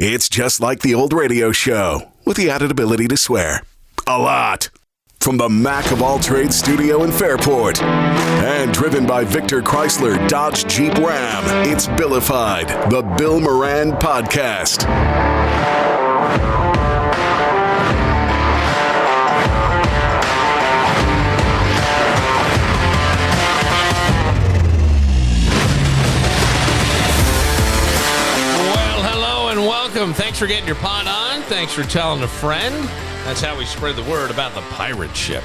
It's just like the old radio show, with the added ability to swear. A lot. From the Mac of All Trades studio in Fairport. And driven by Victor Chrysler Dodge Jeep Ram, it's Billified, the Bill Moran Podcast. Thanks for getting your pot on. Thanks for telling a friend. That's how we spread the word about the pirate ship.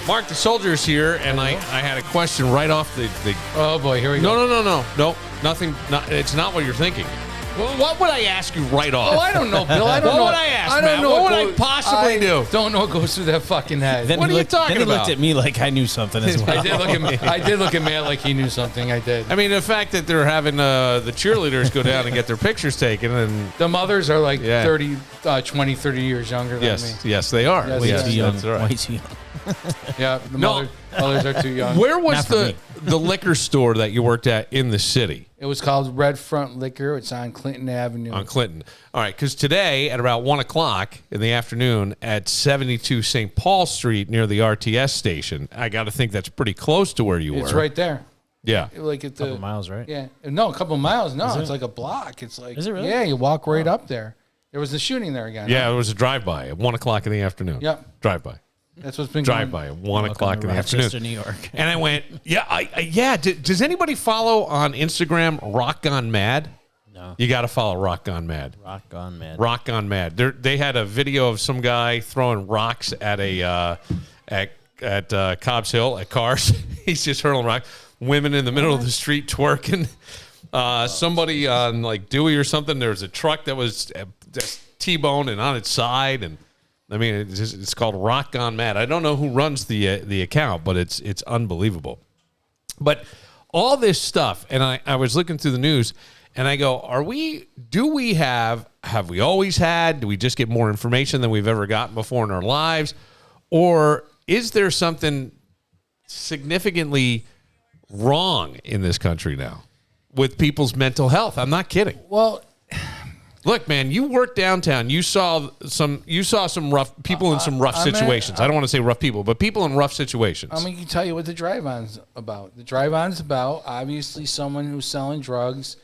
Mark the Soldier's here, and I had a question right off the... Oh, boy, here we go. No, nothing. It's not what you're thinking. Well, what would I ask you right off? Oh, I don't know, Bill. I don't know. What would I ask, Matt? What would I possibly do? Don't know what goes through that fucking head. What are you talking about? Then he looked at me like I knew something as well. I did look at Matt like he knew something. I did. I mean, the fact that they're having the cheerleaders go down and get their pictures taken. And the mothers are like 30 years younger than me. Yes, they are. Way too young. That's right. Way too young. Yeah, the mothers are too young. Where was the liquor store that you worked at in the city? It was called Red Front Liquor. It's on Clinton Avenue. On Clinton. All right, because today at about 1 o'clock in the afternoon at 72 St. Paul Street near the RTS station, I got to think that's pretty close to where you were. It's right there. Yeah. Like at a couple miles, right? Yeah. No, a couple miles. No, it's like a block. It's like... Is it really? Yeah, you walk right up there. There was a shooting there again. Yeah, it was a drive-by at 1 o'clock in the afternoon. Yep. Drive-by. That's what's been drive-by at 1 o'clock in the afternoon. New York. And I went, does anybody follow on Instagram Rock Gone Mad? No. You got to follow Rock Gone Mad. Rock Gone Mad. Rock Gone Mad. They had a video of some guy throwing rocks at at Cobb's Hill at cars. He's just hurling rocks. Women in the middle of the street twerking. Somebody on like Dewey or something. There was a truck that was just T-boned and on its side, and I mean, it's called Rock Gone Mad. I don't know who runs the account, but it's unbelievable. But all this stuff, and I was looking through the news, and I go, have we always had, do we just get more information than we've ever gotten before in our lives? Or is there something significantly wrong in this country now with people's mental health? I'm not kidding. Well... Look, man, you worked downtown. You saw some rough people in some rough situations. I don't want to say rough people, but people in rough situations. I mean, I can tell you what the drive-on's about. The drive-on's about, obviously, someone who's selling drugs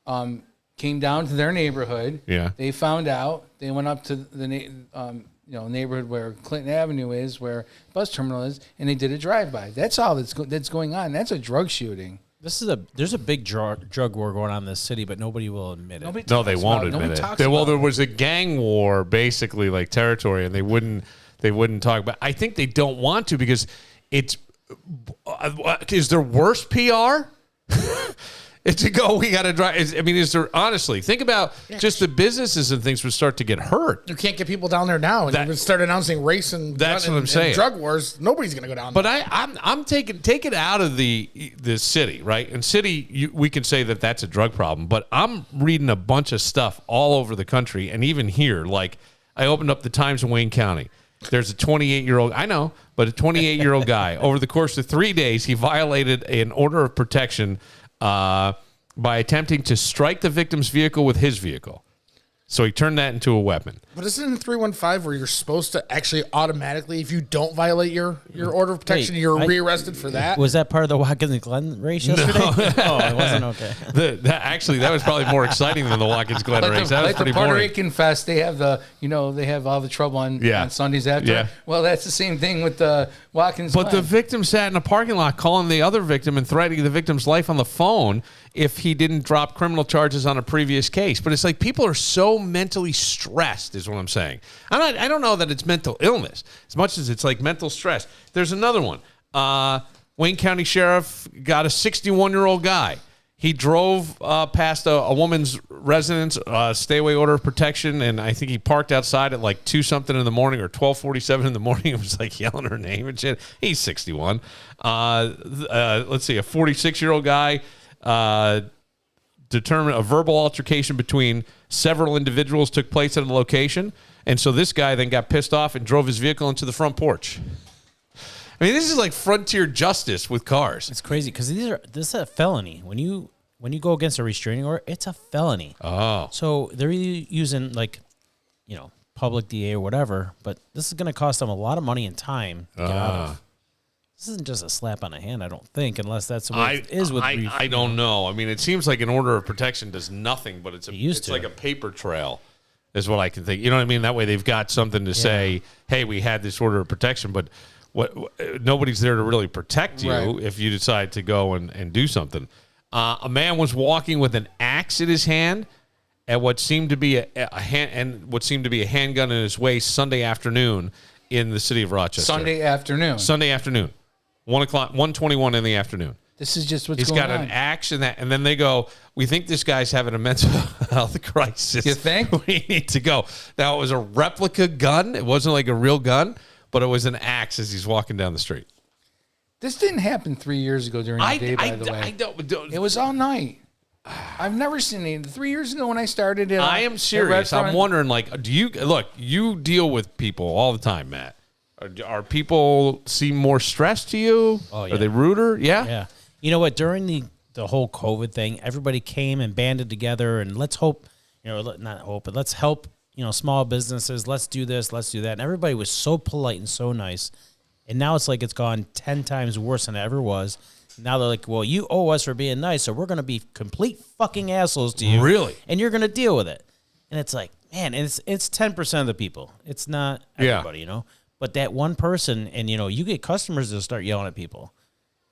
came down to their neighborhood. Yeah. They found out. They went up to the neighborhood where Clinton Avenue is, where the bus terminal is, and they did a drive-by. That's all that's going on. That's a drug shooting. There's a big drug war going on in this city, but nobody will admit it. No, they won't admit it. There was a gang war, basically, like territory, and they wouldn't talk about it. I think they don't want to because it's is there worse PR? It's to go, we got to drive. Is there, honestly, think about just the businesses and things would start to get hurt. You can't get people down there now. And you would start announcing race and that's what I'm saying. And drug wars. Nobody's going to go down there. But I'm take it out of the city, right? And city, we can say that that's a drug problem. But I'm reading a bunch of stuff all over the country and even here. Like I opened up the Times in Wayne County. There's a 28-year-old, I know, but a 28-year-old guy. Over the course of 3 days, he violated an order of protection by attempting to strike the victim's vehicle with his vehicle. So he turned that into a weapon. But isn't it in 315 where you're supposed to actually automatically, if you don't violate your order of protection, you're rearrested for that? Was that part of the Watkins and Glen race yesterday? No, it wasn't okay. That was probably more exciting than the Watkins Glen race. That was pretty the Puerto boring. Rican Fest, they have they have all the trouble on Sundays after. Yeah. Well, that's the same thing with the Watkins Glen. But the victim sat in a parking lot calling the other victim and threatening the victim's life on the phone if he didn't drop criminal charges on a previous case. But it's like people are so mentally stressed is what I'm saying. I don't know that it's mental illness as much as it's like mental stress. There's another one. Wayne County Sheriff got a 61-year-old guy. He drove past a woman's residence, stay-away order of protection, and I think he parked outside at like 2-something in the morning or 12:47 in the morning and was like yelling her name and shit. He's 61. Let's see, a 46-year-old guy determined a verbal altercation between several individuals took place at a location, and so this guy then got pissed off and drove his vehicle into the front porch. I mean, this is like frontier justice with cars. It's crazy because this is a felony. When when you go against a restraining order, it's a felony. Oh. So they're using public DA or whatever, but this is going to cost them a lot of money and time to get out of. This isn't just a slap on the hand, I don't think, unless that's the way it is with. I don't know. I mean, it seems like an order of protection does nothing, but it's like a paper trail, is what I can think. You know what I mean? That way they've got something to say. Hey, we had this order of protection, but nobody's there to really protect you if you decide to go and do something. A man was walking with an axe in his hand at what seemed to be a handgun in his waist Sunday afternoon in the city of Rochester. Sunday afternoon. 1:21 in the afternoon. This is just what's He's going got on. an axe in that, and then they go, we think this guy's having a mental health crisis. You think? We need to go. Now, it was a replica gun. It wasn't like a real gun, but it was an axe as he's walking down the street. This didn't happen 3 years ago during the day, by the way. I don't. It was all night. I've never seen it. 3 years ago when I started it. I am serious. I'm wondering, do you deal with people all the time, Matt? Are people seem more stressed to you? Oh, yeah. Are they ruder? Yeah? Yeah. You know what? During the whole COVID thing, everybody came and banded together, and let's hope, not hope, but let's help, small businesses. Let's do this. Let's do that. And everybody was so polite and so nice. And now it's like it's gone 10 times worse than it ever was. Now they're like, well, you owe us for being nice, so we're going to be complete fucking assholes to you. Really? And you're going to deal with it. And it's like, man, it's 10% of the people. It's not everybody, But that one person, and, you get customers that start yelling at people.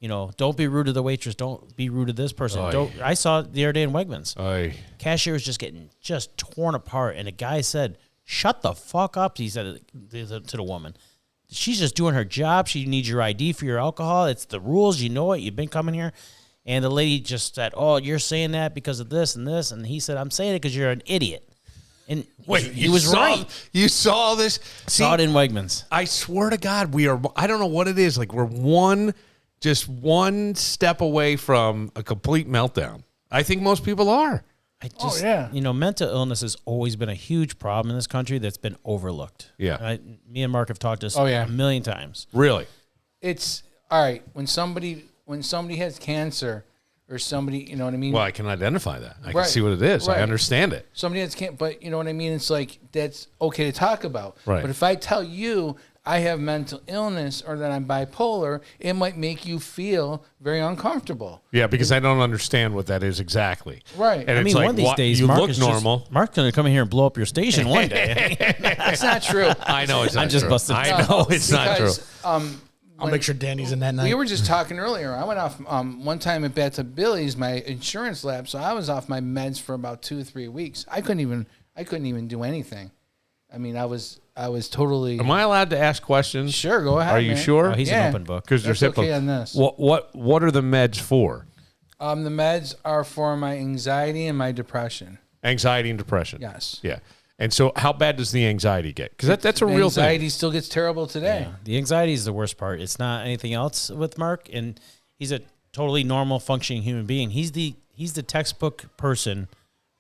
Don't be rude to the waitress. Don't be rude to this person. I saw it the other day in Wegmans. Cashier was just getting torn apart, and a guy said, shut the fuck up, he said to the woman. She's just doing her job. She needs your ID for your alcohol. It's the rules. You know it. You've been coming here. And the lady just said, oh, you're saying that because of this and this. And he said, I'm saying it because you're an idiot. And he was right. You saw this? Saw it in Wegmans. I swear to God, I don't know what it is. Like, we're one step away from a complete meltdown. I think most people are. Mental illness has always been a huge problem in this country that's been overlooked. Yeah. Me and Mark have talked this a million times. Really? It's all right when somebody has cancer or somebody, you know what I mean? Well, I can identify that. I can see what it is. Right. I understand it. Somebody has cancer, but you know what I mean? It's like that's okay to talk about. Right. But if I tell you I have mental illness or that I'm bipolar, it might make you feel very uncomfortable. Yeah, because I don't understand what that is exactly. Right. And it's one of these days, you Mark look normal. Mark's going to come in here and blow up your station one day. That's not true. I know it's not I'm just true. busting. I know it's not true. I'll make sure Danny's in that night. We were just talking earlier. I went off one time at Bathtub Billy's, my insurance lab, so I was off my meds for about 2 or 3 weeks. I couldn't even do anything. I mean, I was totally. Am I allowed to ask questions? Sure, go ahead. Are you man. sure? Oh, he's an open book. Because there's That's okay on this. What are the meds for? The meds are for my anxiety and my depression. Anxiety and depression. Yes. Yeah. And so, how bad does the anxiety get? Because that's a real thing. Anxiety still gets terrible today. Yeah. The anxiety is the worst part. It's not anything else with Mark, and he's a totally normal, functioning human being. He's the textbook person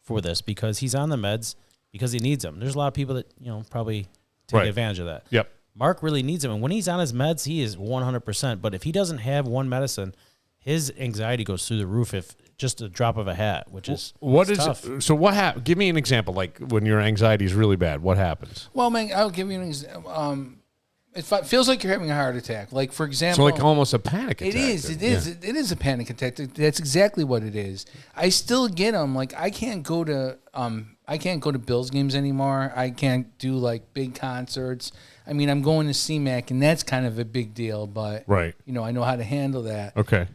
for this because he's on the meds because he needs them. There's a lot of people that probably take advantage of that. Yep. Mark really needs them, and when he's on his meds, he is 100%. But if he doesn't have one medicine, his anxiety goes through the roof. If just a drop of a hat, which is tough. So what happened? Give me an example. Like when your anxiety is really bad, what happens? Well, man, I'll give you an example. It feels like you're having a heart attack. Like, for example, So like almost a panic attack. It is a panic attack. That's exactly what it is. I still get them. Like, I can't go to Bills games anymore. I can't do like big concerts. I mean, I'm going to CMAC, and that's kind of a big deal. But Right. I know how to handle that. Okay.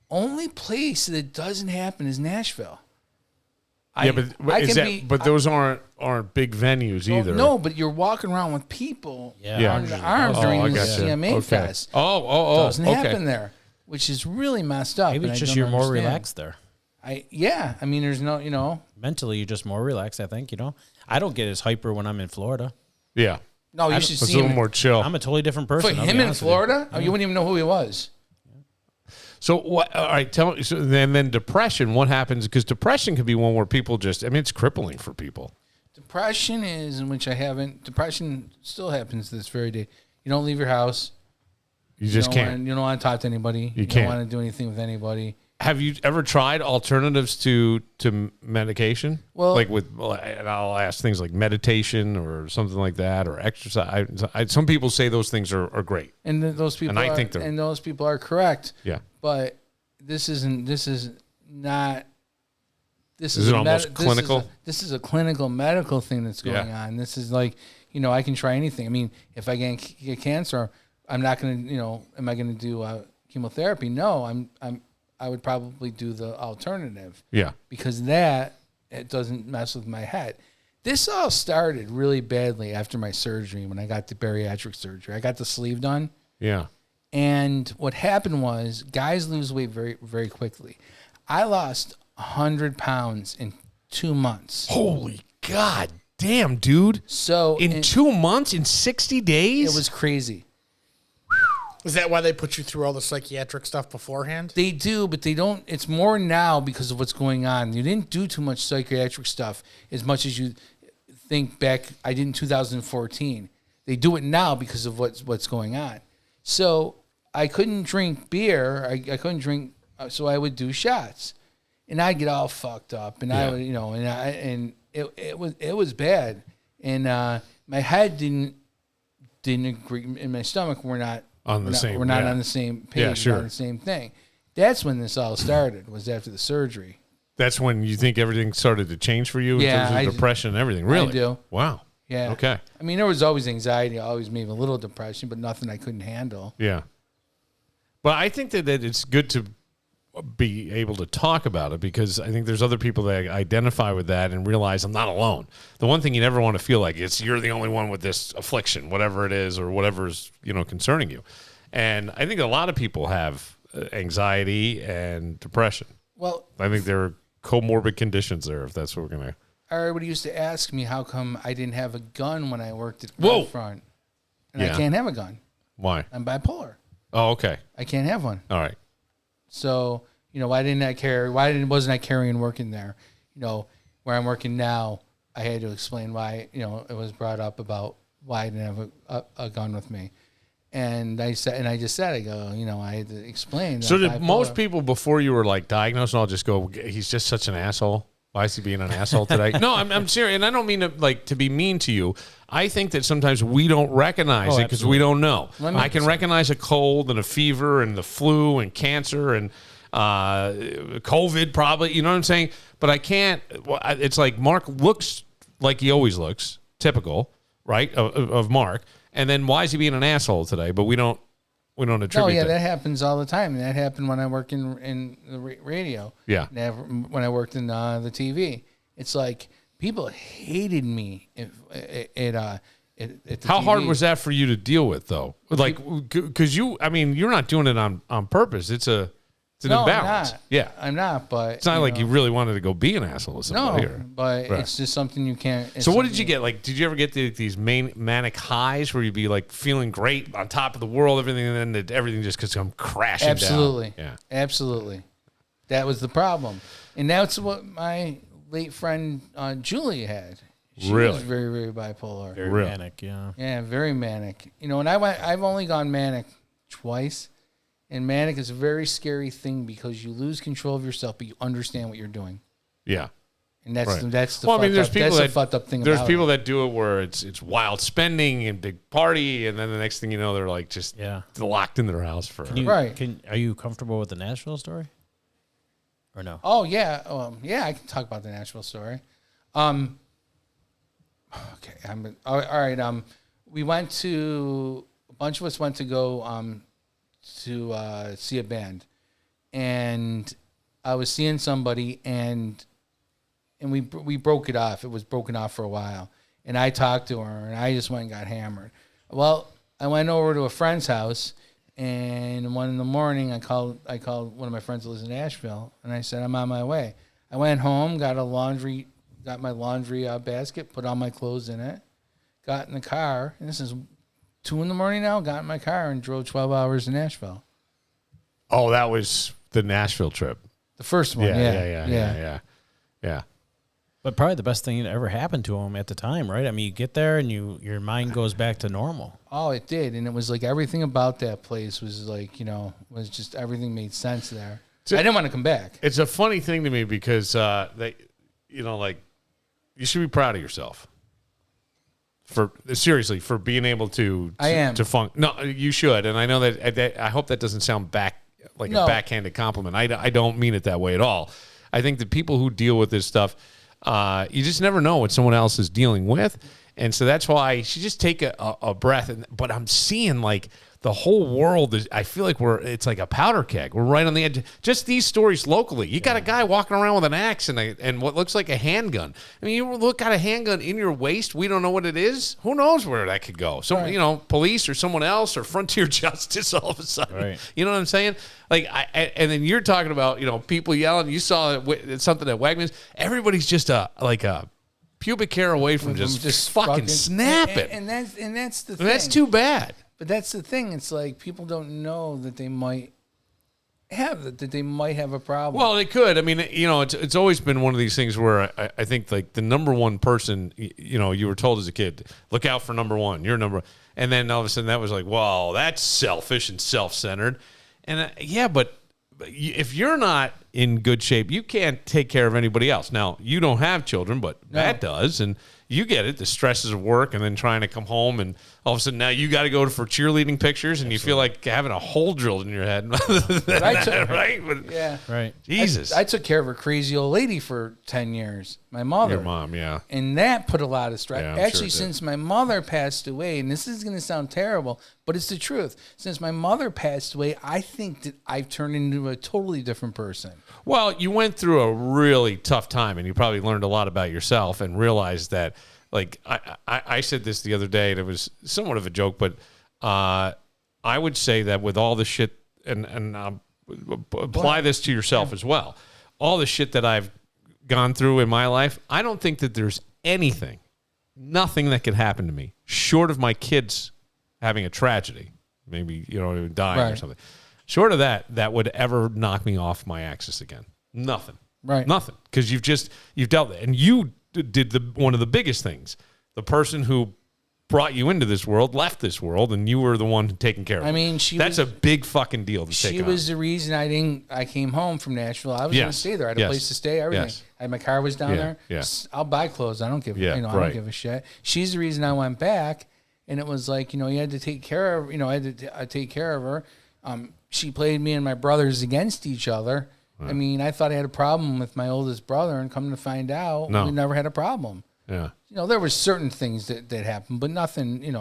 Only place that it doesn't happen is Nashville. But those aren't big venues either. No, but you're walking around with people on the arms during the CMA Fest. Doesn't happen there, which is really messed up. Maybe it's just you're more relaxed there. I mean, there's no, Mentally, you're just more relaxed, I think, I don't get as hyper when I'm in Florida. Yeah. No, you should It's see a little him. more chill. I'm a totally different person. For I'll be him in honest with Florida, you wouldn't even know who he was. So what? All right, tell me. So then depression. What happens? Because depression can be one where people it's crippling for people. Depression is in which I haven't. Depression still happens to this very day. You don't leave your house. You just can't. You don't want to talk to anybody. You can't don't want to do anything with anybody. Have you ever tried alternatives to medication? Well, like and I'll ask things like meditation or something like that, or exercise. Some people say those things are great, and those people, and I think those people are correct. Yeah, but this is not. This is it almost clinical? This is a clinical medical thing that's going on. This is like, I can try anything. I mean, if I get cancer, I'm not going to, am I going to do chemotherapy? No, I would probably do the alternative. Yeah. Because it doesn't mess with my head. This all started really badly after my surgery when I got the bariatric surgery. I got the sleeve done. Yeah. And what happened was guys lose weight very, very quickly. I lost 100 pounds in 2 months. Holy God damn, dude. So in 2 months, in 60 days? It was crazy. Is that why they put you through all the psychiatric stuff beforehand? They do, but they don't. It's more now because of what's going on. You didn't do too much psychiatric stuff as much as you think back. I did in 2014. They do it now because of what's going on. So I couldn't drink beer. I couldn't drink, so I would do shots, and I'd get all fucked up, and I would, and it was bad, and my head didn't agree, and my stomach were not. We're not on the same page. Yeah, sure. On the same thing. That's when this all started. Was after the surgery. That's when you think everything started to change for you in terms of depression and everything. Really? I do. Wow. Yeah. Okay. I mean, there was always anxiety, always maybe a little depression, but nothing I couldn't handle. Yeah. But I think that it's good to be able to talk about it, because I think there's other people that identify with that and realize I'm not alone. The one thing you never want to feel like is you're the only one with this affliction, whatever it is, or whatever's, concerning you. And I think a lot of people have anxiety and depression. Well, I think there are comorbid conditions there, if that's what we're going to. Everybody used to ask me how come I didn't have a gun when I worked at the front. And I can't have a gun. Why? I'm bipolar. Oh, okay. I can't have one. All right. So, why wasn't I carrying working there? Where I'm working now, I had to explain why, it was brought up about why I didn't have a gun with me. And I just said, I go, I had to explain. So did most people before you were like diagnosed and all just go, he's just such an asshole? Why is he being an asshole today? No, I'm serious. And I don't mean to be mean to you. I think that sometimes we don't recognize it because we don't know. I can recognize a cold and a fever and the flu and cancer and COVID probably, you know what I'm saying? But I can't, it's like Mark looks like he always looks, typical, right, of Mark. And then why is he being an asshole today? But we don't attribute that. Oh, yeah, that happens all the time. And that happened when I worked in the radio. Yeah. When I worked in the TV. It's like people hated me at the How TV. hard was that for you to deal with, though? Like, because you're not doing it on purpose. It's an imbalance. I'm not, but it's not like you really wanted to go be an asshole with somebody. But it's just something you can't. So what did you get? Like, did you ever get these manic highs where you'd be like feeling great on top of the world, everything, and then everything just could come crashing Absolutely. down? Yeah, absolutely. That was the problem, and that's what my late friend Julie had. She was very, very bipolar. Very manic, yeah. Yeah, very manic. And I've only gone manic twice. And manic is a very scary thing because you lose control of yourself, but you understand what you're doing. Yeah. And that's right. that's the well, fucked I mean, there's up, people that's that, the fucked up thing there's about people it. that do it where it's wild spending and big party, and then the next thing you know, they're like just locked in their house for Are you comfortable with the Nashville story? Or no? Oh, yeah. I can talk about the Nashville story. Okay. All right. We went to, a bunch of us went to go to see a band. And I was seeing somebody, and we broke it off. It was broken off for a while. And I talked to her, and I just went and got hammered. Well, I went over to a friend's house, and 1 a.m, I called one of my friends that lives in Nashville, and I said, I'm on my way. I went home, got my laundry basket, put all my clothes in it, got in the car, and this is 2 a.m. now, got in my car and drove 12 hours to Nashville. Oh, that was the Nashville trip. The first one, yeah. But probably the best thing that ever happened to him at the time, right? I mean, you get there and your mind goes back to normal. Oh, it did. And it was like everything about that place was like, was just everything made sense there. I didn't want to come back. It's a funny thing to me because they, like, you should be proud of yourself. Seriously, for being able to I am. to funk. No, you should, and I know that. I hope that doesn't sound a backhanded compliment. I don't mean it that way at all. I think the people who deal with this stuff, you just never know what someone else is dealing with, and so that's why you should just take a breath. But I'm seeing like the whole world is. I feel like it's like a powder keg. We're right on the edge. Just these stories locally. You got a guy walking around with an axe and what looks like a handgun. I mean, you got a handgun in your waist. We don't know what it is. Who knows where that could go? So police or someone else or frontier justice all of a sudden. Right. You know what I'm saying? Like, and then you're talking about people yelling. You saw something at Wegmans. Everybody's just a pubic hair away from just fucking snapping. And that's the thing. And that's too bad. But that's the thing. It's like people don't know that they might have a problem. Well, they could. I mean, it's always been one of these things where I think like the number one person, you were told as a kid, look out for number one. You're number one. And then all of a sudden that was like, well, that's selfish and self-centered. And but if you're not in good shape, you can't take care of anybody else. Now, you don't have children, but Matt does. And you get it, the stresses of work and then trying to come home and all of a sudden now you got to go for cheerleading pictures and you feel like having a hole drilled in your head. Right? But, yeah. Right. Jesus. I took care of a crazy old lady for 10 years. My mother. Your mom, yeah. And that put a lot of stress. Yeah, I'm Actually, sure it did. since my mother passed away, and this is going to sound terrible, but it's the truth. Since my mother passed away, I think that I've turned into a totally different person. Well, you went through a really tough time and you probably learned a lot about yourself and realized that, like, I said this the other day and it was somewhat of a joke, but I would say that with all the shit, and apply this to yourself as well, all the shit that I've gone through in my life, I don't think that there's nothing that could happen to me short of my kids having a tragedy, maybe, dying or something. Short of that would ever knock me off my axis again. Nothing. Right. Nothing. Because you've dealt with it. And you did one of the biggest things. The person who brought you into this world left this world, and you were the one taking care of it. I mean, that's a big fucking deal to take on. She was the reason I came home from Nashville. I was going to stay there. I had a place to stay, everything. My car was down there. Yes. I'll buy clothes. I don't give I don't give a shit. She's the reason I went back, and it was like, you had to take care of, I had to take care of her. She played me and my brothers against each other. Right. I mean, I thought I had a problem with my oldest brother, and come to find out, we never had a problem. Yeah. There were certain things that happened, but nothing,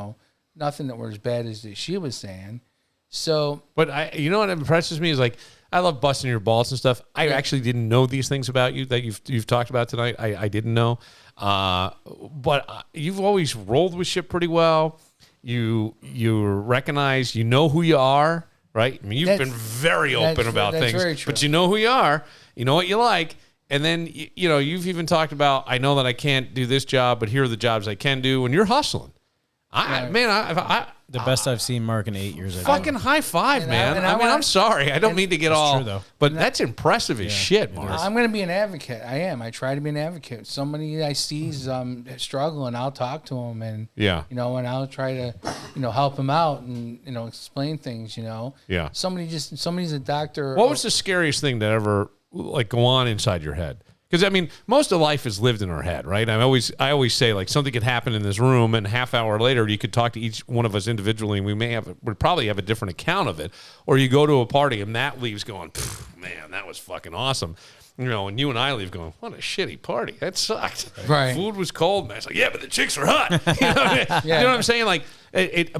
nothing that were as bad as that she was saying. So, but what impresses me is like, I love busting your balls and stuff. I actually didn't know these things about you that you've talked about tonight. I didn't know, but you've always rolled with shit pretty well. You recognize, who you are. Right? I mean, you've been very open about things, very true. But you know who you are, you know what you like, and then, you've even talked about, I know that I can't do this job, but here are the jobs I can do, and you're hustling. The best I've seen Mark in 8 years. Fucking high five, man. I'm sorry. I don't mean to get all, true, though. But that's impressive as shit, Mark. I'm going to be an advocate. I am. I try to be an advocate. Somebody I see is struggling, I'll talk to them, and and I'll try to help them out and explain things. Yeah. Somebody's a doctor. What was the scariest thing that ever go on inside your head? Because, I mean, most of life is lived in our head, right? I always say, like, something could happen in this room, and a half hour later, you could talk to each one of us individually, and we'd probably have a different account of it. Or you go to a party, and Matt leaves going, man, that was fucking awesome. And you and I leave going, what a shitty party. That sucked. Right. Food was cold. Man, it's like, but the chicks were hot. You know what I'm saying? Like,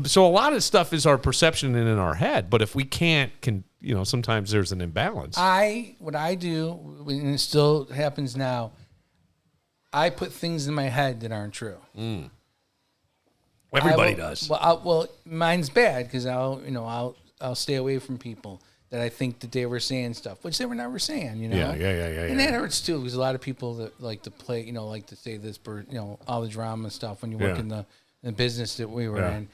so a lot of stuff is our perception and in our head. But if we can't sometimes there's an imbalance. What I do, and it still happens now, I put things in my head that aren't true. Everybody does. Well, mine's bad because I'll stay away from people that I think that they were saying stuff, which they were never saying, Yeah. And that hurts too, because a lot of people that like to play, like to say this, all the drama and stuff when you work in the business that we were in.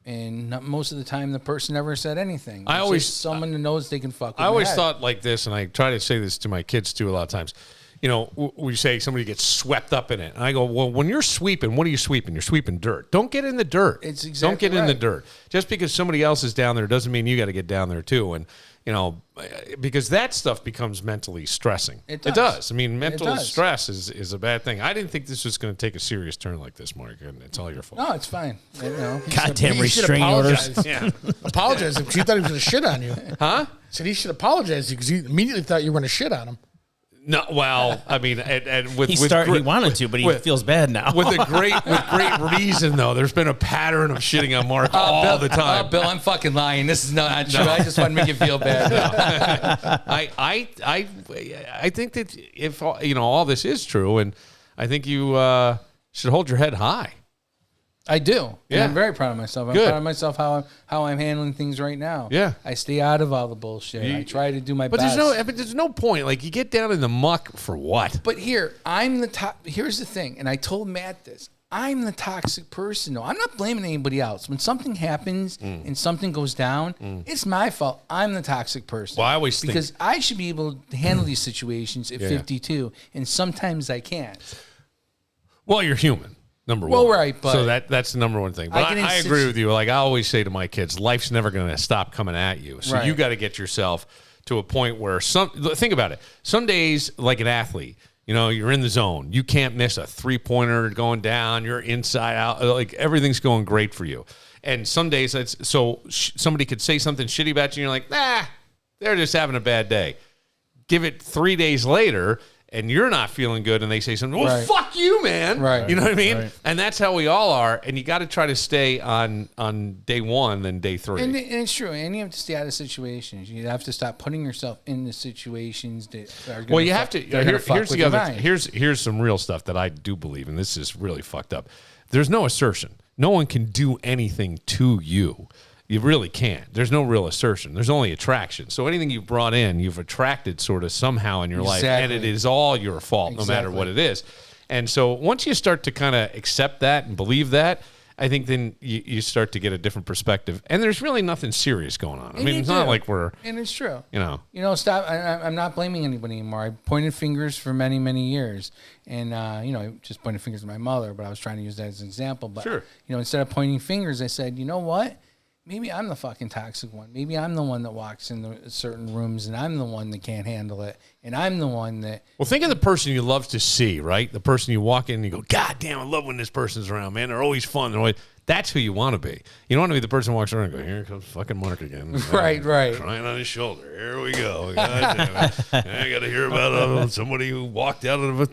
And most of the time, the person never said anything. It's just someone who knows they can fuck with I always head. thought like this, and I try to say this to my kids too a lot of times. We say somebody gets swept up in it. And I go, well, when you're sweeping, what are you sweeping? You're sweeping dirt. Don't get in the dirt. It's exactly Don't get in the dirt. Just because somebody else is down there doesn't mean you got to get down there too. And, because that stuff becomes mentally stressing. It It does. does. I mean, mental does. stress is a bad thing. I didn't think this was going to take a serious turn like this, Mark, and it's all your fault. No, it's fine. Goddamn He should restraining orders. apologize. Yeah. Apologize because he thought he was going to shit on you. Huh? Said he should apologize to you because he immediately thought you were going to shit on him. No, well, I mean, and with He with wanted to, but he with- feels bad now. with great reason though. There's been a pattern of shitting on Mark all the time. Oh, Bill, I'm fucking lying. This is not true. I just want to make you feel bad. I think that if all this is true, and I think you should hold your head high. I do. And Yeah. I'm very proud of myself. I'm Good. proud of myself how I'm handling things right now. Yeah. I stay out of all the bullshit. I try to do my But best. there's no point. Like, you get down in the muck for what? But here, I'm the top. Here's the thing, and I told Matt this. I'm the toxic person, though. I'm not blaming anybody else. When something happens and something goes down, it's my fault. I'm the toxic person. Well, I always think- because I should be able to handle these situations at 52, and sometimes I can't. Well, you're human. Number Well, one. right, but- so that's the number one thing. But I get in I agree with you. Like I always say to my kids, life's never going to stop coming at you. So Right. you got to get yourself to a point where think about it. Some days, like an athlete, you're in the zone. You can't miss a 3-pointer going down. You're inside out. Like everything's going great for you. And some days, somebody could say something shitty about you, and you're like, nah, they're just having a bad day. Give it 3 days later, and you're not feeling good, and they say something, well, Right. fuck you, man. Right. You know what I mean? Right. And that's how we all are. And you got to try to stay on day one than day three. And it's true. And you have to stay out of situations. You have to stop putting yourself in the situations that are going well, you have to. Here's with the your other. mind. Here's some real stuff that I do believe, and this is really fucked up. There's no assertion. No one can do anything to you. You really can't. There's no real assertion. There's only attraction. So anything you've brought in, you've attracted sort of somehow in your life, and it is all your fault, no matter what it is. And so once you start to kind of accept that and believe that, I think then you start to get a different perspective. And there's really nothing serious going on. I mean, it's not like we're, And it's true. Stop. I'm not blaming anybody anymore. I pointed fingers for many, many years. And, I just pointed fingers at my mother, but I was trying to use that as an example. But, Sure. Instead of pointing fingers, I said, you know what? Maybe I'm the fucking toxic one. Maybe I'm the one that walks in the certain rooms and I'm the one that can't handle it. And I'm the one that... Well, think of the person you love to see, right? The person you walk in and you go, God damn, I love when this person's around, man. They're always fun. That's who you want to be. You don't want to be the person who walks around and go, here comes fucking Mark again. Right. Crying on his shoulder. Here we go. God damn it. I got to hear about somebody who walked out of a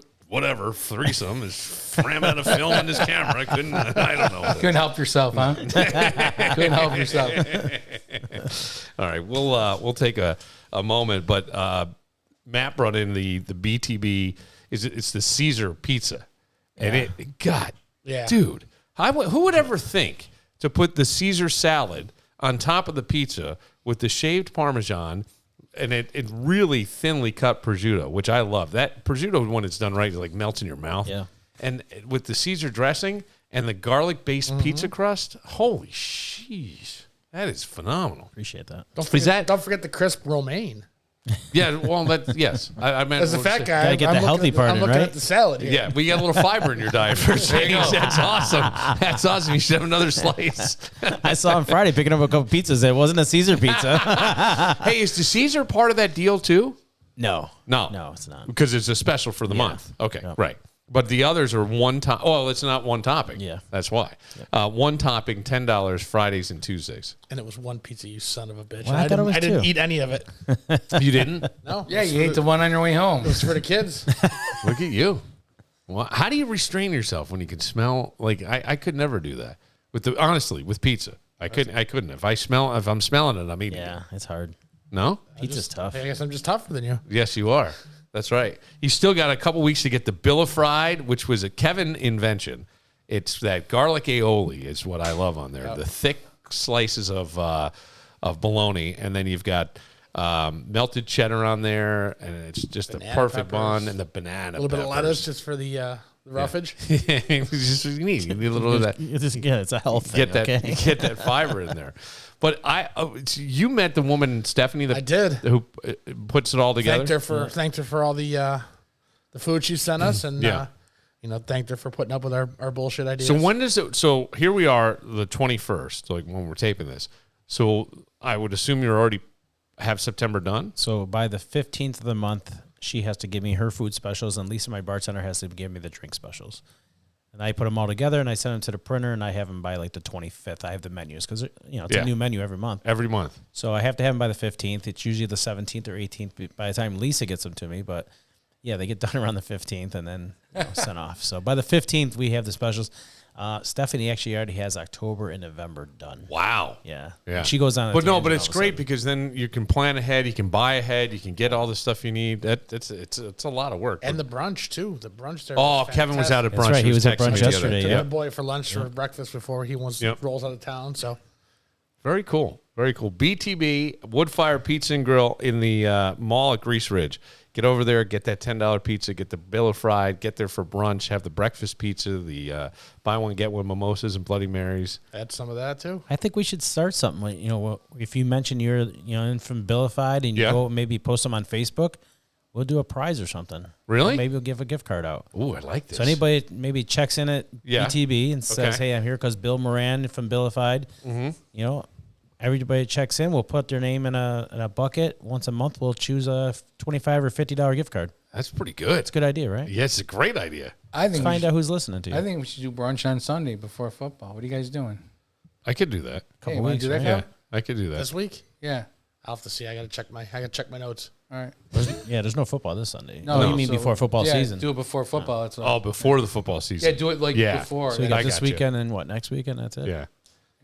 threesome is crammed out of film in his camera. I don't know. Couldn't help yourself, huh? Couldn't help yourself. All right, we'll take a moment, but Matt brought in the BTB. It's the Caesar pizza, and dude, who would ever think to put the Caesar salad on top of the pizza with the shaved Parmesan? And it really thinly cut prosciutto, which I love. That prosciutto, when it's done right, it like melts in your mouth. Yeah. And with the Caesar dressing and the garlic-based pizza crust, holy sheesh. That is phenomenal. Appreciate that. Don't forget the crisp romaine. Yeah, well, yes. I meant As a fat guy, Gotta get the healthy part I'm in, looking right? at the salad here. Yeah, we got a little fiber in your diet for change. That's awesome. That's awesome. You should have another slice. I saw him Friday picking up a couple pizzas. It wasn't a Caesar pizza. Hey, is the Caesar part of that deal too? No, it's not. Because it's a special for the month. Okay, right. But the others are one top. Oh, it's not one topping. Yeah. That's why. One topping, $10 Fridays and Tuesdays. And it was one pizza, you son of a bitch. Well, I thought it was I didn't two. eat any of it. You didn't? No. Yeah, you ate the one on your way home. It was for the kids. Look at you. Well, how do you restrain yourself when you can smell? Like I could never do that. Honestly, with pizza, I couldn't. If I'm smelling it, I'm eating it. Yeah, it's hard. No? Pizza's tough. I guess I'm just tougher than you. Yes, you are. That's right. You still got a couple weeks to get the Billa Fried, which was a Kevin invention. It's that garlic aioli is what I love on there. The thick slices of bologna, and then you've got melted cheddar on there, and it's just a perfect bun, and the banana. A little bit of lettuce just for the roughage. It's just what you need. You need a little of that. It's a health thing. Get that fiber in there. But you met the woman Stephanie. I did. Who puts it all together. Thanked her for all the food she sent us, and thanked her for putting up with our bullshit ideas. So when does it? So here we are, the 21st, like when we're taping this. So I would assume you're already have September done? So by the 15th of the month, she has to give me her food specials, and Lisa, my bartender, has to give me the drink specials. And I put them all together, and I send them to the printer, and I have them by like the 25th. I have the menus because it's a new menu every month. Every month. So I have to have them by the 15th. It's usually the 17th or 18th by the time Lisa gets them to me. But yeah, they get done around the 15th and then sent off. So by the 15th, we have the specials. Stephanie actually already has October and November done. Wow. Yeah. Yeah. She goes on. But it's great because then you can plan ahead, you can buy ahead, you can get all the stuff you need. It's a lot a lot of work. And the brunch too. The brunch there. Oh, Kevin was out at brunch. That's right. He was at texting me brunch the other yesterday. day. Took Yeah. the boy for lunch or breakfast before he rolls out of town. So Very cool. Very cool. BTB, Wood Fire Pizza and Grill in the mall at Grease Ridge. Get over there, get that $10 pizza, get the Bill of Fried, get there for brunch, have the breakfast pizza, the buy one, get one mimosas and Bloody Marys. add some of that too. I think we should start something. If you mention you're in from Billified and you go maybe post them on Facebook, we'll do a prize or something. Really? Maybe we'll give a gift card out. Ooh, I like this. So anybody maybe checks in at BTB and says, Okay. "Hey, I'm here because Bill Moran from Billified." Everybody checks in. We'll put their name in a bucket. Once a month, we'll choose a $25 or $50 gift card. That's pretty good. It's a good idea, right? Yeah, it's a great idea. I think Find out who's listening to you. I think we should do brunch on Sunday before football. What are you guys doing? I could do that. Hey, want to do that? Yeah, Cal? I could do that. This week, Yeah. I'll have to see. I gotta check my notes. All right. There's no football this Sunday. No, Oh, you mean so- before football yeah, season? Do it before football. That's what. Oh, before the football season. Yeah, do it like before. So you I got this got you. weekend and what, next weekend? That's it? Yeah.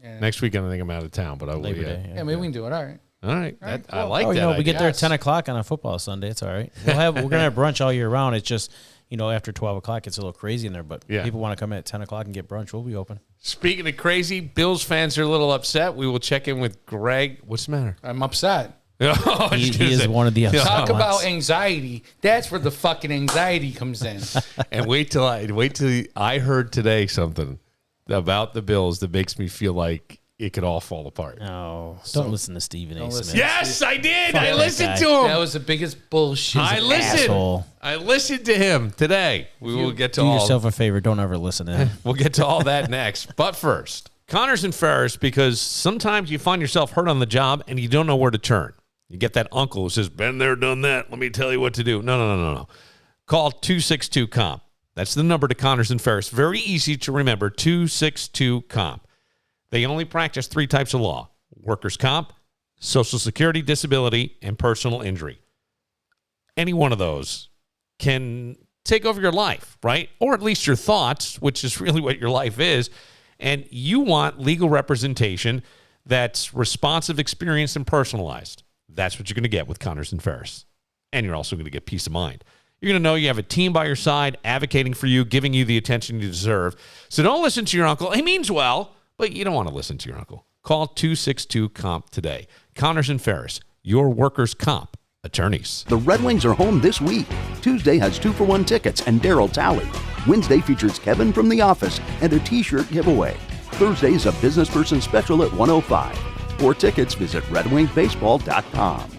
Yeah. Next weekend, I think I'm out of town, but I will. Labor Yeah. Day. Yeah, maybe we can do it. All right. All right. right, I cool. like Oh, that. we get there at Yes. 10 o'clock on a football Sunday. It's all right. We're going to have brunch all year round. It's just, after 12 o'clock, it's a little crazy in there. But people want to come in at 10 o'clock and get brunch. We'll be open. Speaking of crazy, Bills fans are a little upset. We will check in with Greg. What's the matter? I'm upset. Oh, I was He gonna is say- one of the upset Talk ones. about anxiety. That's where the fucking anxiety comes in. And wait till I heard today something about the Bills that makes me feel like it could all fall apart. No, don't listen to Stephen A. listen. Smith. Yes, I did. I that listened guy. to him. That was the biggest bullshit. I listened. Asshole. I listened to him today. We will get to Do all. yourself a favor. Don't ever listen to him. We'll get to all that next. But first, Connors and Ferris, because sometimes you find yourself hurt on the job and you don't know where to turn. You get that uncle who says, "Been there, done that. Let me tell you what to do." No. Call 262-COMP. That's the number to Connors and Ferris. Very easy to remember, 262-COMP. They only practice 3 types of law: workers' comp, Social Security, disability, and personal injury. Any one of those can take over your life, right? Or at least your thoughts, which is really what your life is. And you want legal representation that's responsive, experienced, and personalized. That's what you're going to get with Connors and Ferris. And you're also going to get peace of mind. You're going to know you have a team by your side, advocating for you, giving you the attention you deserve. So don't listen to your uncle. He means well, but you don't want to listen to your uncle. Call 262-COMP today. Connors and Ferris, your workers' comp attorneys. The Red Wings are home this week. Tuesday has 2-for-1 tickets and Daryl Talley. Wednesday features Kevin from The Office and a t-shirt giveaway. Thursday is a business person special at 105. For tickets, visit redwingsbaseball.com.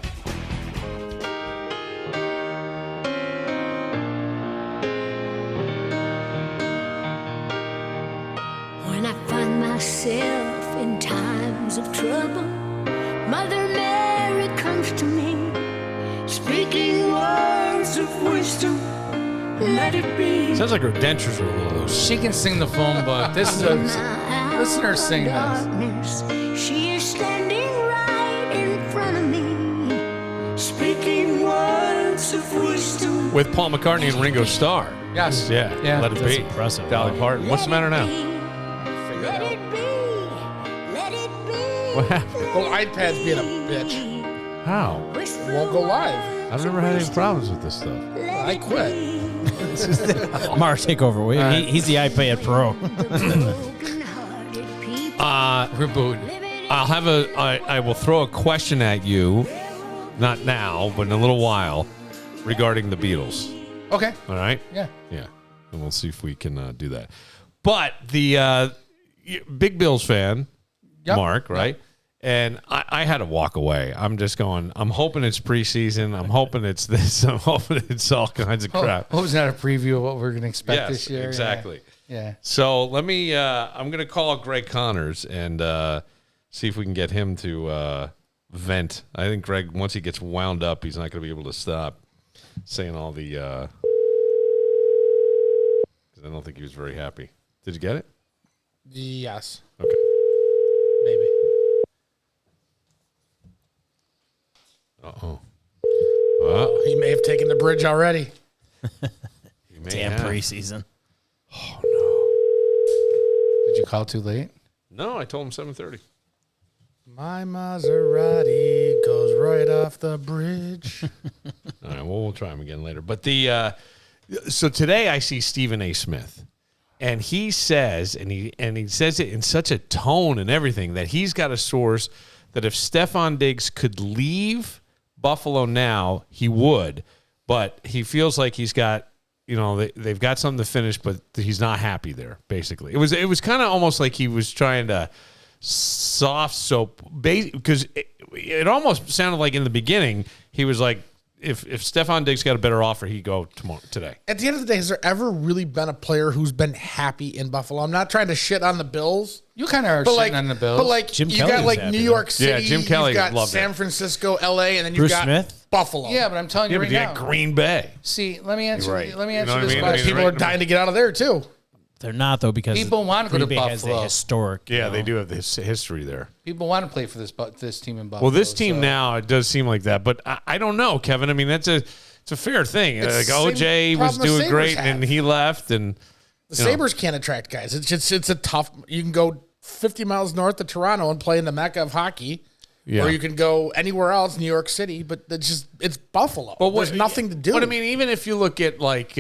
When I find myself in times of trouble, Mother Mary comes to me, speaking words of wisdom. Let it be. Sounds like her dentures are a little loose. She can sing the phone book. This is a listen to her sing this. Darkness, she is standing right in front of me, speaking words of wisdom. With Paul McCartney and Ringo Starr. Yes. Yeah, Yeah. let it That's be. impressive. Dolly Parton. What's the matter now? Let it be. Let it be. What happened? The iPad's being a bitch. How? Won't go live. I've never had any problems with this stuff. I quit. Mark, take over. He's the iPad Pro. Reboot. I will throw a question at you, not now, but in a little while, regarding the Beatles. Okay. All right? Yeah. Yeah. And we'll see if we can do that. But the big Bills fan, Yep. Mark, right? And I had to walk away. I'm just going, I'm hoping it's preseason. I'm hoping it's this. I'm hoping it's all kinds of crap. What was that a preview of what we're going to expect Yes, this year? exactly. Yeah. So let me, I'm going to call Greg Connors and see if we can get him to vent. I think Greg, once he gets wound up, he's not going to be able to stop saying all the. Because I don't think he was very happy. Did you get it? Yes. Okay. Maybe. Uh-oh. He may have taken the bridge already. He may Damn have. preseason. Oh, no. Did you call too late? No, I told him 7:30. My Maserati goes right off the bridge. All right, well, we'll try him again later. But so today I see Stephen A. Smith, and he says, and he says it in such a tone and everything, that he's got a source that if Stephon Diggs could leave Buffalo now, he would. But he feels like he's got, they've got something to finish, but he's not happy there, basically. It was kind of almost like he was trying to soft soap, because it almost sounded like in the beginning he was like, if Stephon Diggs got a better offer, he'd go today. At the end of the day, has there ever really been a player who's been happy in Buffalo? I'm not trying to shit on the Bills. You kind of are shitting on the Bills. But like, Jim you Kelly got was like happy, New York City, Yeah, Jim Kelly you've got loved San it. Francisco, LA, and then you've Bruce got Smith? Buffalo. yeah, but I'm telling you Yeah, but right you now. got Green Bay. See, let me answer. Right. Let me You answer know what I this mean? question. People are dying to get out of there too. They're not, though, because People want to go to Green Bay has Buffalo. the historic. Yeah, they do have this history there. People want to play for this team in Buffalo. Well, this team so- now, it does seem like that, but I don't know, Kevin. I mean, it's a fair thing. It's Like the same OJ was problem the doing Sabres great, have. and he left, and The Sabres can't attract guys. It's a tough. You can go 50 miles north of Toronto and play in the mecca of hockey, Yeah. or you can go anywhere else, New York City. But it's Buffalo. But there's nothing to do. But I mean, even if you look at like,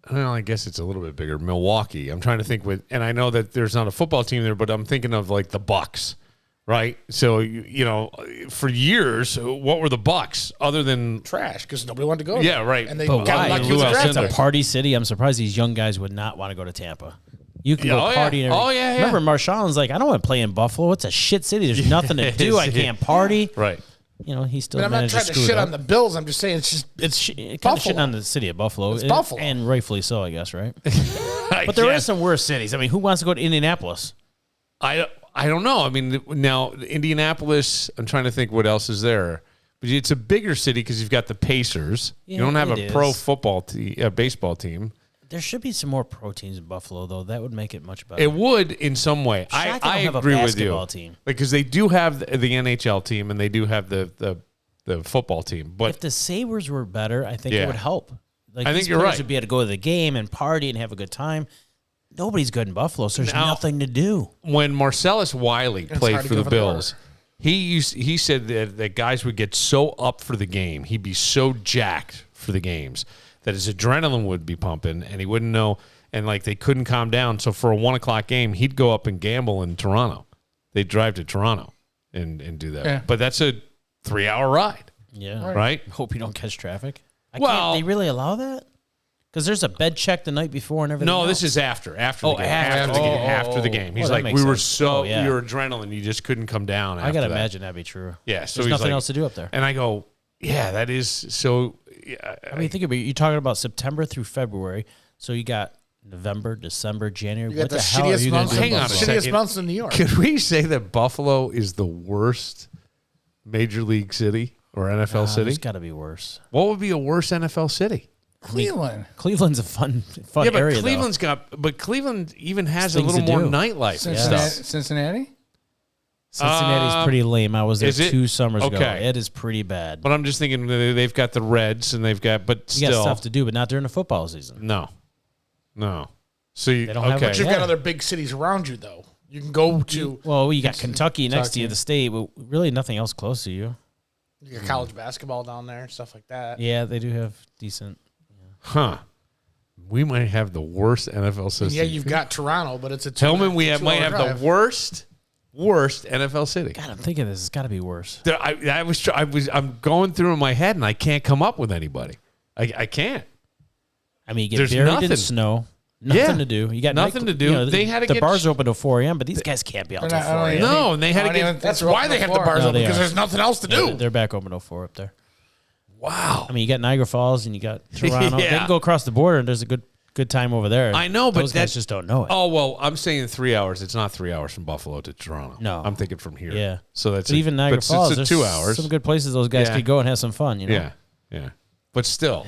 I guess it's a little bit bigger. Milwaukee. I'm trying to think and I know that there's not a football team there, but I'm thinking of like the Bucks, right? So for years, what were the Bucks other than? trash because nobody wanted to go. Yeah, there. right. And they But got why? lucky Lou with the draft It's a pick. party city. I'm surprised these young guys would not want to go to Tampa. You can Yeah, go oh, yeah. party. And Oh, yeah, yeah. Remember, Marshawn's like, I don't want to play in Buffalo. It's a shit city. There's nothing to do. I can't party. Right. He still I mean, I'm not managed trying to to screw shit it up. on the Bills. I'm just saying it's Kind of Buffalo. shitting on the city of Buffalo. It's Buffalo. And rightfully so, I guess, right? But there is some worse cities. I mean, who wants to go to Indianapolis? I don't know. I mean, now Indianapolis. I'm trying to think what else is there. But it's a bigger city because you've got the Pacers. Yeah, you don't have it a pro is. football baseball team. There should be some more pro teams in Buffalo, though. That would make it much better. It would in some way. Shocked they I don't have a agree with you. basketball team. Because they do have the NHL team and they do have the football team. But If the Sabres were better, I think Yeah. it would help. Like, I these think you're players right. would be able to go to the game and party and have a good time. Nobody's good in Buffalo, so there's Now- nothing to do. when Marcellus Wiley played hard to for the give an order. Bills, he said that guys would get so up for the game. He'd be so jacked for the games that his adrenaline would be pumping and he wouldn't know. And like they couldn't calm down. So for a 1:00 game, he'd go up and gamble in Toronto. They'd drive to Toronto and do that. Yeah. But that's a 3-hour ride, Yeah. right? Hope you don't catch traffic. Well- Can't they really allow that? Because there's a bed check the night before and everything. No, else. this is after the game. after. After the game. Oh, After the game. He's that like, makes we were sense. so Oh, yeah. your adrenaline, you just couldn't come down. I gotta after that. imagine that'd be true. Yeah, so There's he's nothing like- else to do up there. And I go, yeah, that is so. Yeah, I mean, think about it. You're talking about September through February, so you got November, December, January. You got What the the hell are shittiest you going months. to do? Hang in on a Buffalo? second. Shittiest months in New York. Could we say that Buffalo is the worst major league city or NFL city? There's got to be worse. What would be a worse NFL city? Cleveland. Cleveland's a fun Yeah, but area. Cleveland even has a Things little to more do. nightlife and Cincinnati. stuff. Cincinnati? Cincinnati's pretty lame. I was there is it? 2 summers ago. Okay. It is pretty bad. But I'm just thinking they've got the Reds and they've got, but You got still, stuff to do, but not during the football season. no. So you, They don't have okay. But you've Yeah. got other big cities around you, though. You can go to Well, you got Kentucky next to you, the state, but really nothing else close to you. you got college basketball down there, stuff like that. Yeah, they do have decent. Huh. We might have the worst NFL system. Yeah, you've got Toronto, but it's a Tillman, we might have drive. the worst NFL city. God, I'm thinking this has got to be worse. I'm going through in my head and I can't come up with anybody. I can't. I mean, you get There's buried nothing. in snow. Nothing Yeah. to do. You got Nothing to do. They had to the get bars open till 4 a.m., but these guys can't be out till 4 a.m. No, and they had to get. That's why they have the bars No, open, they because are. there's nothing else to Yeah, do. they're back open till 4 up there. Wow. I mean, you got Niagara Falls and you got Toronto. They Yeah. can go across the border and there's a good good time over there. I know, but those guys just don't know it. Oh, well, I'm saying 3 hours. It's not 3 hours from Buffalo to Toronto. No. I'm thinking from here. Yeah. So that's but even Niagara Falls, it's there's 2 hours. some good places those guys Yeah. could go and have some fun, you know? Yeah. Yeah. But still,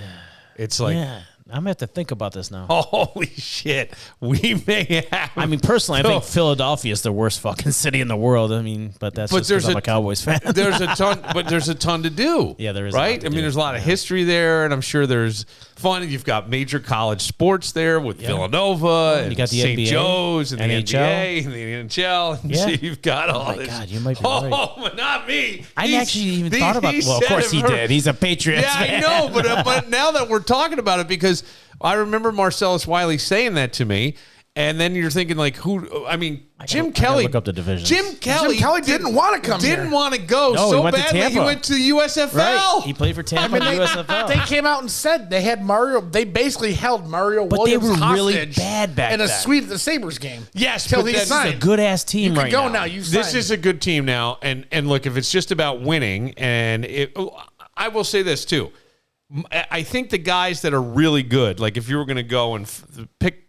it's like, Yeah. I'm going to have to think about this now. holy shit. We may have. I mean, personally, I think Philadelphia is the worst fucking city in the world. I mean, but that's just because I'm a Cowboys fan. There's a ton to do. Yeah, there is a lot Right? to I mean, do. there's a lot of history there, and I'm sure there's fun. You've got major college sports there with Villanova and You got the St. NBA, Joe's and NHL. the NBA and the NHL. And Yeah. so you've got all my this. God, you might be right. Oh, not me. I actually even thought about he well, of said course it he for- did. He's a Patriots Yeah, fan. I know, but now that we're talking about it, because I remember Marcellus Wiley saying that to me, and then you're thinking like, who? I mean, Jim Kelly. look up the divisions. Jim Kelly didn't want to come here. Didn't want to go No, he so went to badly. He Tampa. went to the USFL. Right. He played for Tampa in the USFL. They came out and said they had Mario. They basically held Mario But they Williams were really hostage bad back in a then. suite at the Sabres game. Yes, till but he that's signed. It's a good ass team You right can go now. now. You This signed. is a good team now, and look, if it's just about winning, and I will say this too. I think the guys that are really good, like if you were going to go and pick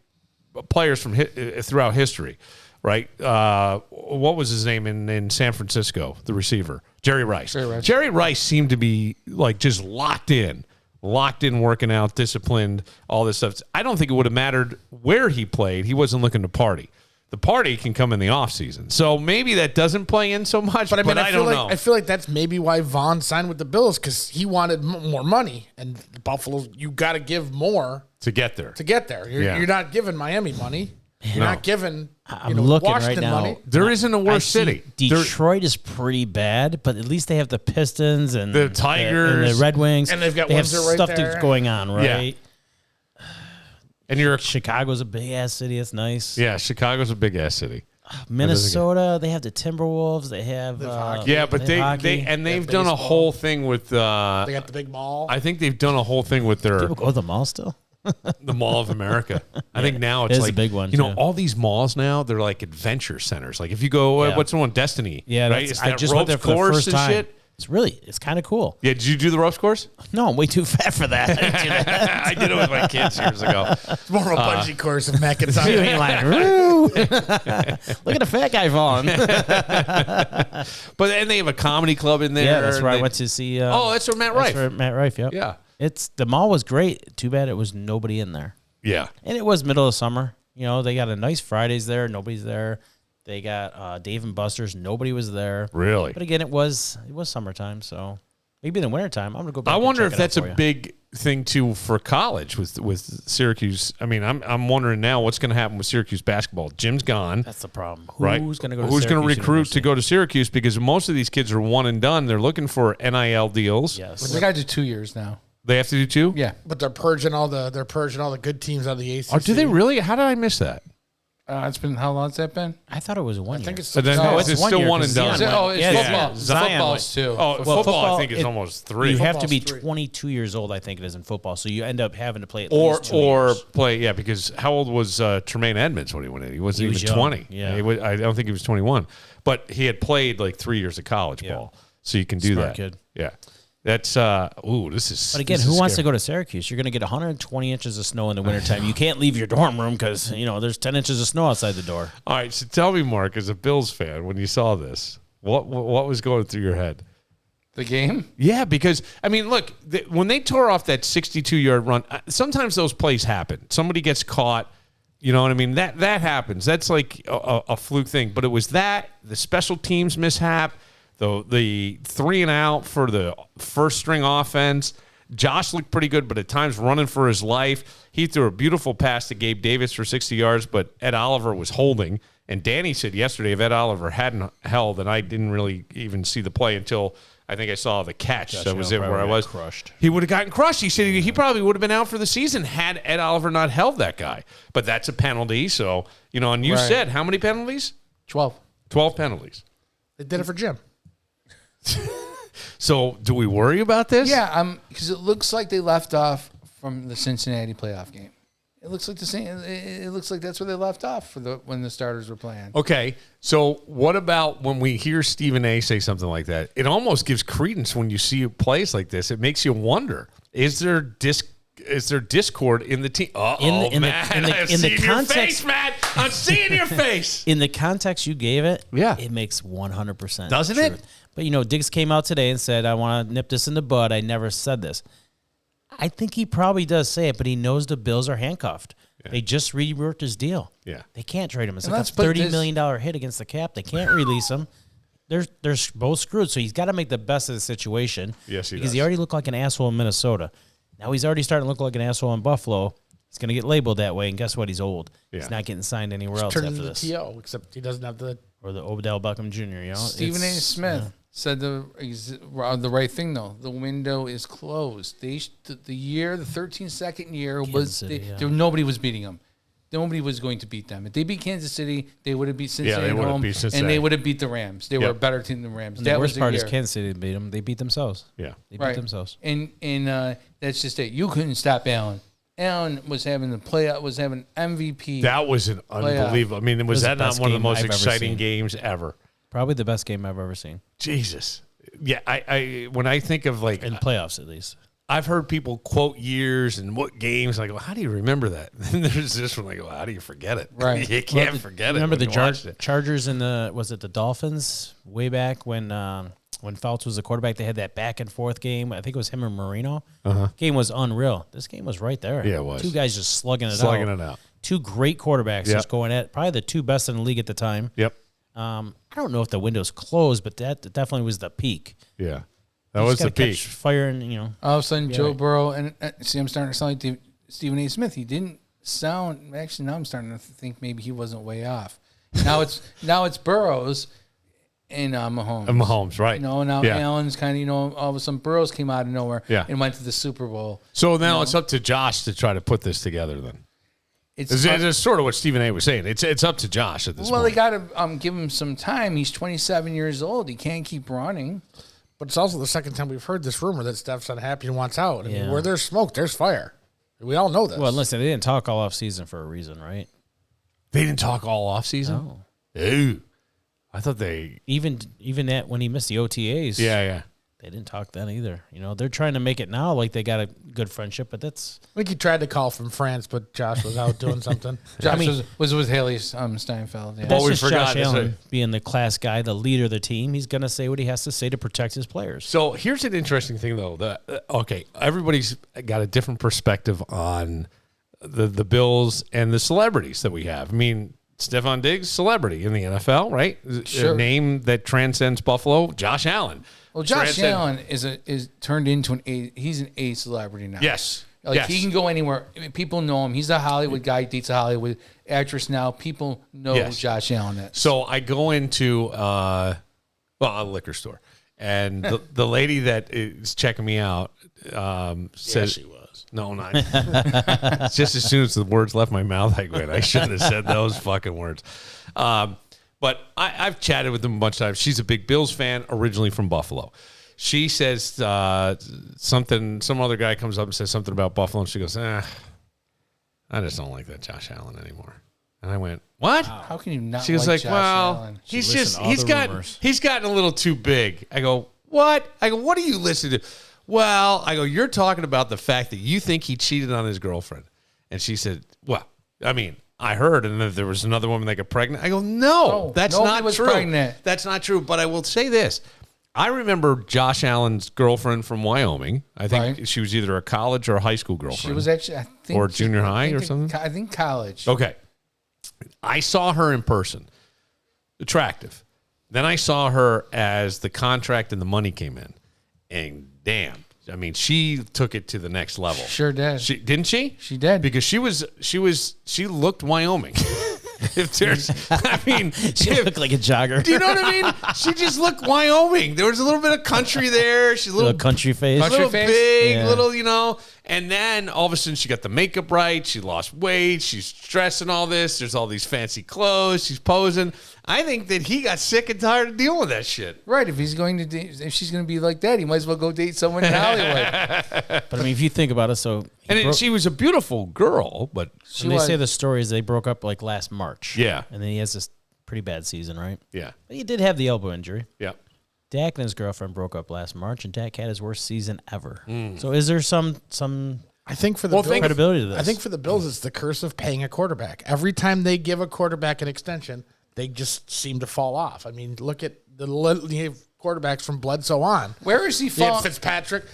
players from throughout history, right? What was his name in San Francisco? The receiver, Jerry Rice. Jerry Rice seemed to be like just locked in, working out, disciplined, all this stuff. I don't think it would have mattered where he played. He wasn't looking to party. The party can come in the offseason. So maybe that doesn't play in so much, but I don't know. I feel like that's maybe why Vaughn signed with the Bills, because he wanted more money, and the Buffalo, you got to give more to get there. You're not giving Miami money. You're not giving I'm looking Washington right now. money. There isn't a I worse see city. Detroit is pretty bad, but at least they have the Pistons and The Tigers. and the Red Wings, And they've got they have Windsor right stuff there. that's going on, right? And you're Chicago's a big ass city. It's nice. yeah, Chicago's a big ass city. Minnesota, they have the Timberwolves. They have Yeah, but they have hockey. they've done a baseball. whole thing with They got the big mall. I think they've done a whole thing with their People go to the mall still. the Mall of America. I think now it's It is like a big one, You know, too. all these malls now, they're like adventure centers. Like if you go, Yeah. what's the one, Destiny? Yeah, right. that's, It's I that just went ropes there for the course first and time. shit. It's kind of cool. Yeah, did you do the ropes course? No, I'm way too fat for that. I didn't do that. I did it with my kids years ago. It's more of a bungee course of You McIntyre. ain't like, "Woo." Look at the fat guy falling. But and they have a comedy club in there. Yeah, that's where I They- went to see. Oh, that's where Matt that's Rife. where Matt Rife. Yep. Yeah. The mall was great. Too bad it was nobody in there. Yeah. And it was middle of summer. You know, they got a nice Fridays there. Nobody's there. They got Dave and Buster's. Nobody was there. Really? But again, it was summertime, so maybe in the wintertime. I'm gonna go back. I and wonder check if it out that's a for you. big thing too for college with Syracuse. I mean, I'm wondering now what's going to happen with Syracuse basketball. Jim's gone. That's the problem. Right. Who's going to go to Who's going to Syracuse recruit University? to go to Syracuse, because most of these kids are one and done. They're looking for NIL deals. Yes. They got to do 2 years now. They have to do two? Yeah. But they're purging all the good teams out of the ACC. Oh, do they really? How did I miss that? It's been, how long has that been? I thought it was one I think year. it's But then No, it's it's still year, one and 'cause done. Zion Oh, went- it's yeah, football. Zion Football's too. Oh, football, I think, is almost three. You have to be Football's 22 years old, I think it is in football. So you end up having to play at least 2 or years. play, yeah, because how old was Tremaine Edmonds when he went in? He wasn't He was even young, 20. yeah. I don't think he was 21. But he had played like 3 years of college ball. So you can do Smart that. kid. Yeah. That's, this is. But again, who wants to go to Syracuse? You're going to get 120 inches of snow in the wintertime. You can't leave your dorm room because, there's 10 inches of snow outside the door. All right, so tell me, Mark, as a Bills fan, when you saw this, what was going through your head? The game? Yeah, because, I mean, look, when they tore off that 62-yard run, sometimes those plays happen. Somebody gets caught. You know what I mean? That happens. That's like a fluke thing. But it was that, the special teams mishap, the 3 and out for the first string offense. Josh looked pretty good, but at times running for his life. He threw a beautiful pass to Gabe Davis for 60 yards, but Ed Oliver was holding. And Danny said yesterday if Ed Oliver hadn't held, and I didn't really even see the play until I think I saw the catch. That was it where I was. Crushed. He would have gotten crushed. He said he probably would have been out for the season had Ed Oliver not held that guy. But that's a penalty. So, and you Right. said how many penalties? 12. 12 penalties. They did it for Jim. So do we worry about this? Yeah, because it looks like they left off from the Cincinnati playoff game. It looks like the same. It looks like that's where they left off when the starters were playing. Okay, so what about when we hear Stephen A. say something like that? It almost gives credence when you see plays like this. It makes you wonder, is there is there discord in the team? In the context, your face, Matt. I'm seeing your face. In the context you gave it, Yeah. it makes 100%. Doesn't it? But, Diggs came out today and said, I want to nip this in the bud. I never said this. I think he probably does say it, but he knows the Bills are handcuffed. Yeah. They just reworked his deal. Yeah. They can't trade him. It's like a $30 million hit against the cap. They can't release him. They're both screwed, so he's got to make the best of the situation. Yes, he does. Because he already looked like an asshole in Minnesota. Now he's already starting to look like an asshole in Buffalo. He's going to get labeled that way, and guess what? He's old. Yeah. He's not getting signed anywhere else after this. TO, except he doesn't have the... Or the Odell Beckham Jr., Stephen A. Smith said the right thing, though. The window is closed. The 13-second year, nobody was beating them. Nobody was going to beat them. If they beat Kansas City, they would have beat Cincinnati at home, and they would have beat the Rams. They were a better team than the Rams. And the worst part is Kansas City didn't beat them. They beat themselves. Yeah. They beat themselves. And that's just it. You couldn't stop Allen. Allen was having the playoff, was having MVP. That was an unbelievable. I mean, was that not one of the most exciting games ever? Probably the best game I've ever seen. Jesus. Yeah, I when I think of like in playoffs at least. I've heard people quote years and what games. I go, how do you remember that? And there's this one. I go, how do you forget it? Right. You can't forget it. Remember the Chargers and the Dolphins way back when Fouts was the quarterback? They had that back and forth game. I think it was him and Marino. Game was unreal. This game was right there. Yeah, it was. Two guys just slugging it out. Two great quarterbacks just going at probably the two best in the league at the time. Yep. I don't know if the window's closed, but that definitely was the peak. Yeah. That was the peak. Fire and all of a sudden, Joe Burrow and see, I'm starting to sound like Stephen A. Smith. He didn't sound. Actually, now I'm starting to think maybe he wasn't way off. Now it's Burrows and Mahomes. And Mahomes, right? Now Allen's kind of all of a sudden Burrows came out of nowhere and went to the Super Bowl. So now it's up to Josh to try to put this together. Then it's sort of what Stephen A. was saying. It's up to Josh at this point. Well, they got to give him some time. He's 27 years old. He can't keep running. But it's also the second time we've heard this rumor that Steph's unhappy and wants out. I mean, where there's smoke, there's fire. We all know this. Well, listen, they didn't talk all off season for a reason, right? They didn't talk all off season? No. Ew. I thought they... Even that when he missed the OTAs. Yeah. They didn't talk then either. They're trying to make it now like they got a good friendship, but that's... I think he tried to call from France, but Josh was out doing something. Josh was with Haley Steinfeld. Yeah. That's just Josh Allen being the class guy, the leader of the team. He's going to say what he has to say to protect his players. So here's an interesting thing, though. Everybody's got a different perspective on the Bills and the celebrities that we have. I mean, Stephon Diggs, celebrity in the NFL, right? Sure. A name that transcends Buffalo. Josh Allen. Well, Josh Allen is turned into he's an A celebrity now. Yes. He can go anywhere. I mean, people know him. He's a Hollywood guy. He dates a Hollywood actress now. People know who Josh Allen is. So I go into a liquor store, and the lady that is checking me out says she was. No, not. Just as soon as the words left my mouth, I went, I shouldn't have said those fucking words. But I've chatted with them a bunch of times. She's a big Bills fan, originally from Buffalo. She says something, some other guy comes up and says something about Buffalo, and she goes, I just don't like that Josh Allen anymore. And I went, what? Wow. How can you not? She was like, Josh Allen? He's gotten a little too big. I go, what? I go, what are you listening to? Well, I go, you're talking about the fact that you think he cheated on his girlfriend. And she said, well, I mean, I heard, and if there was another woman that got pregnant. I go, no, that's not true. Pregnant. That's not true. But I will say this. I remember Josh Allen's girlfriend from Wyoming. I think she was either a college or a high school girlfriend. She was actually, I think. Or junior high or something? I think college. Okay. I saw her in person. Attractive. Then I saw her as the contract and the money came in. And damn. I mean, she took it to the next level. Sure did. Didn't she? She did. Because she looked Wyoming. If there's, I mean, she looked like a jogger. Do you know what I mean? She just looked Wyoming. There was a little bit of country there. She's a little country face, little big, little, And then all of a sudden she got the makeup right. She lost weight. She's dressing all this. There's all these fancy clothes. She's posing. I think that he got sick and tired of dealing with that shit. Right. If she's going to be like that, he might as well go date someone in Hollywood. But I mean, if you think about it, she was a beautiful girl, but they say the story is they broke up like last March. Yeah. And then he has this pretty bad season, right? Yeah. But he did have the elbow injury. Yeah. Dak and his girlfriend broke up last March, and Dak had his worst season ever. So is there some I think for the Bills, credibility to this. I think for the Bills, it's the curse of paying a quarterback. Every time they give a quarterback an extension, they just seem to fall off. I mean, look at the quarterbacks from Bledsoe on. Where is he Yeah, falling? Fitzpatrick.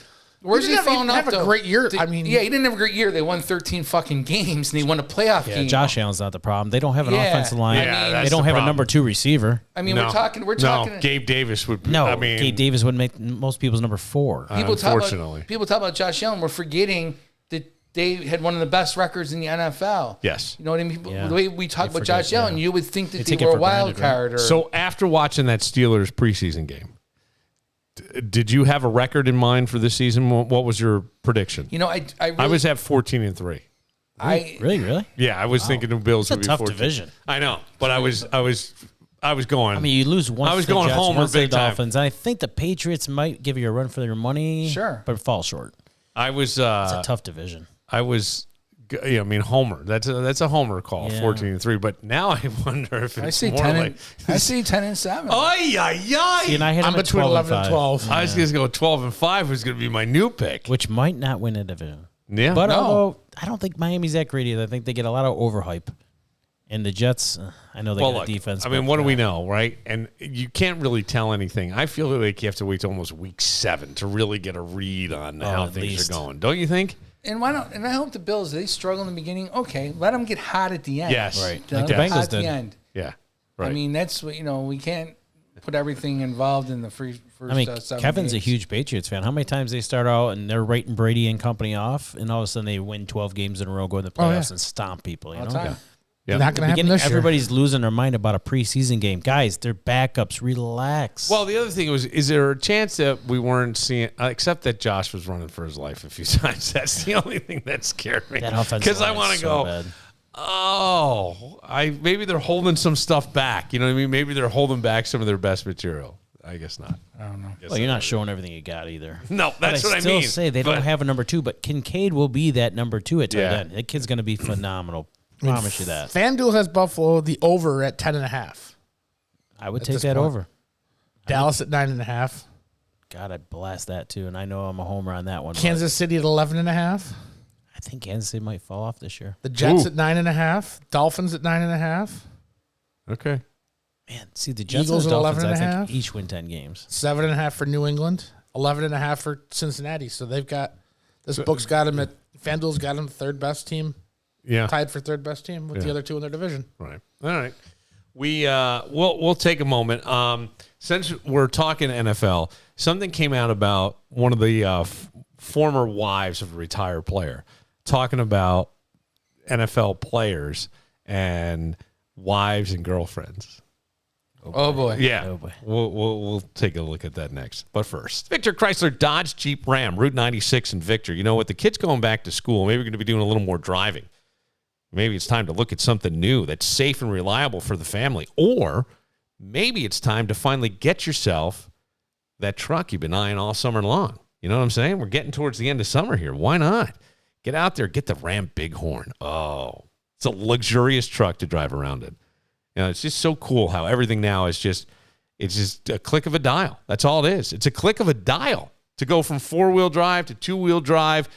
Where's he falling didn't off? have a though? great year. Yeah, he didn't have a great year. They won 13 fucking games, and he won a playoff game. Josh Allen's not the problem. They don't have an Yeah. offensive line. Yeah, they that's don't the have problem. a number 2 receiver. I mean, we're talking. No, Gabe Davis would. No, I mean, Gabe Davis would make most people's number 4. People unfortunately. people talk about Josh Allen. We're forgetting that they had one of the best records in the NFL. Yes. You know what I mean? People, Yeah. The way we talk They about Josh forget, Allen, yeah. you would think that They they take it were a for wild granted, right? card. Or, So after watching that Steelers preseason game, did you have a record in mind for this season? What was your prediction? you know, I I was at 14-3. Really? Yeah, I was thinking the Bills It's a would be tough 14. division. I know, but I was going. I mean, you lose once. I was to the going Jets, Homer once to the big time. Dolphins. I think the Patriots might give you a run for their money. Sure. But fall short. I was. It's a tough division. I was. Yeah, I mean, Homer. That's a Homer call, Yeah. 14-3. But now I wonder if it's I say more 10. like. I say 10-7. Ay, ay, ay. See, and I had I'm him at between 11 and 12. 12. I was going to go 12-5 was going to be my new pick. Which might not win a division. Yeah. But No. although I don't think Miami's that great either. I think they get a lot of overhype. And the Jets, I know they Well, got look, a defense. I mean, but, what do we know, right? And you can't really tell anything. I feel like you have to wait till almost week 7 to really get a read on how at things least. are going. Don't you think? And why don't? And I hope the Bills, they struggle in the beginning. Okay, let them get hot at the end. Yes. Right. Let Like the them get Bengals hot at did. the end. Yeah. Right. I mean, that's what we can't put everything involved in the first. I mean, 7 Kevin's a games. huge Patriots fan. How many times they start out and they're writing Brady and company off, and all of a sudden they win 12 games in a row, go in the playoffs, and stomp people. You All know, the time. Yeah. Not going to happen Beginning, this year. everybody's losing their mind about a preseason game. Guys, they're backups. Relax. Well, the other thing was, is there a chance that we weren't seeing, except that Josh was running for his life a few times? That's the only thing that scared me. that offensive Because I line want is to so go, bad. maybe they're holding some stuff back. You know what I mean? Maybe they're holding back some of their best material. I guess not. I don't know. Well, you're not showing everything you got either. No, But that's what I still mean. say they But- don't have a number 2, but Kincaid will be that number 2 at tight Yeah. end. That kid's going to be phenomenal. Promise you that. FanDuel has Buffalo the over at 10.5. I would At take this that point. over. Dallas at 9.5. God, I'd blast that too. And I know I'm a homer on that one. but Kansas City at 11.5. I think Kansas City might fall off this year. The Jets Ooh. at 9.5. Dolphins at 9.5. Okay. Man, see the Jets Eagles and the at Dolphins, I 11.5. think each win 10 games. 7.5 for New England. 11.5 for Cincinnati. So they've got this book's got them at FanDuel's got them third best team, Yeah. tied for third best team with the other two in their division. Right. All right. We'll take a moment. Since we're talking NFL, something came out about one of the former wives of a retired player talking about NFL players and wives and girlfriends. Oh boy. Yeah, Oh, boy. we'll take a look at that next. But first, Victor Chrysler Dodge Jeep Ram, Route 96 in Victor. You know, with the kids going back to school, maybe we're going to be doing a little more driving. Maybe it's time to look at something new that's safe and reliable for the family. Or maybe it's time to finally get yourself that truck you've been eyeing all summer long. You know what I'm saying? We're getting towards the end of summer here. Why not? Get out there, get the Ram Bighorn. Oh, it's a luxurious truck to drive around in. You know, it's just so cool how everything now is just a click of a dial. That's all it is. It's a click of a dial to go from 4-wheel drive to 2-wheel drive.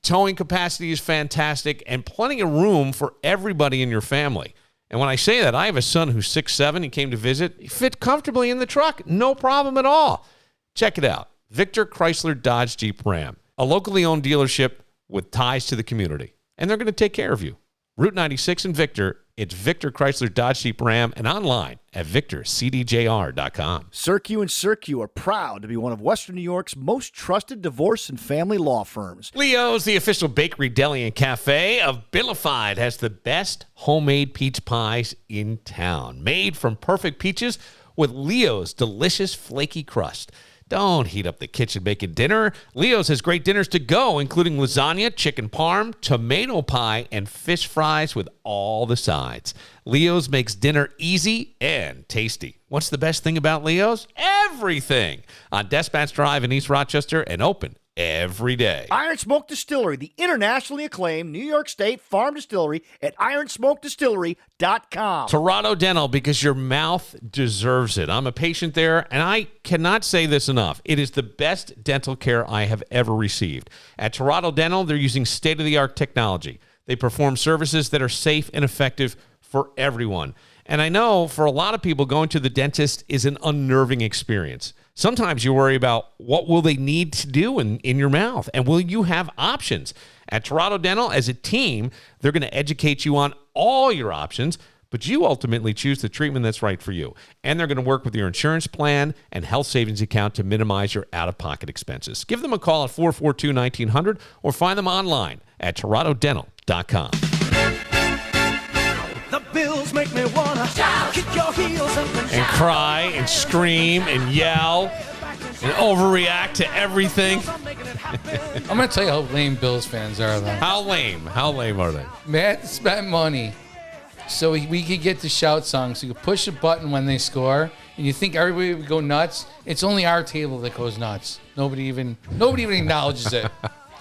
Towing capacity is fantastic and plenty of room for everybody in your family. And when I say that, I have a son who's 6'7". He came to visit. He fit comfortably in the truck. No problem at all. Check it out. Victor Chrysler Dodge Jeep Ram, a locally owned dealership with ties to the community. And they're going to take care of you. Route 96 in Victor. It's Victor Chrysler Dodge Jeep Ram and online at victorcdjr.com. Cirque and Cirque are proud to be one of Western New York's most trusted divorce and family law firms. Leo's, the official bakery, deli, and cafe of Billified, has the best homemade peach pies in town. Made from perfect peaches with Leo's delicious flaky crust. Don't heat up the kitchen making dinner. Leo's has great dinners to go, including lasagna, chicken parm, tomato pie, and fish fries with all the sides. Leo's makes dinner easy and tasty. What's the best thing about Leo's? Everything. On Despatch Drive in East Rochester and open every day. Iron Smoke Distillery, the internationally acclaimed New York State farm distillery at ironsmokedistillery.com. Toronto Dental, because your mouth deserves it. I'm a patient there, and I cannot say this enough. It is the best dental care I have ever received. At Toronto Dental, they're using state-of-the-art technology. They perform services that are safe and effective for everyone. And I know for a lot of people, going to the dentist is an unnerving experience. Sometimes you worry about what will they need to do in your mouth, and will you have options? At Toronto Dental, as a team, they're going to educate you on all your options, but you ultimately choose the treatment that's right for you. And they're going to work with your insurance plan and health savings account to minimize your out-of-pocket expenses. Give them a call at 442-1900 or find them online at torontodental.com. The Bills make me wanna kick your heels And cry and scream and yell and overreact to everything. I'm going to tell you how lame Bills fans are, though. How lame? How lame are they? Matt spent money so we could get the shout song. So you could push a button when they score, and you think everybody would go nuts. It's only our table that goes nuts. Nobody even acknowledges it.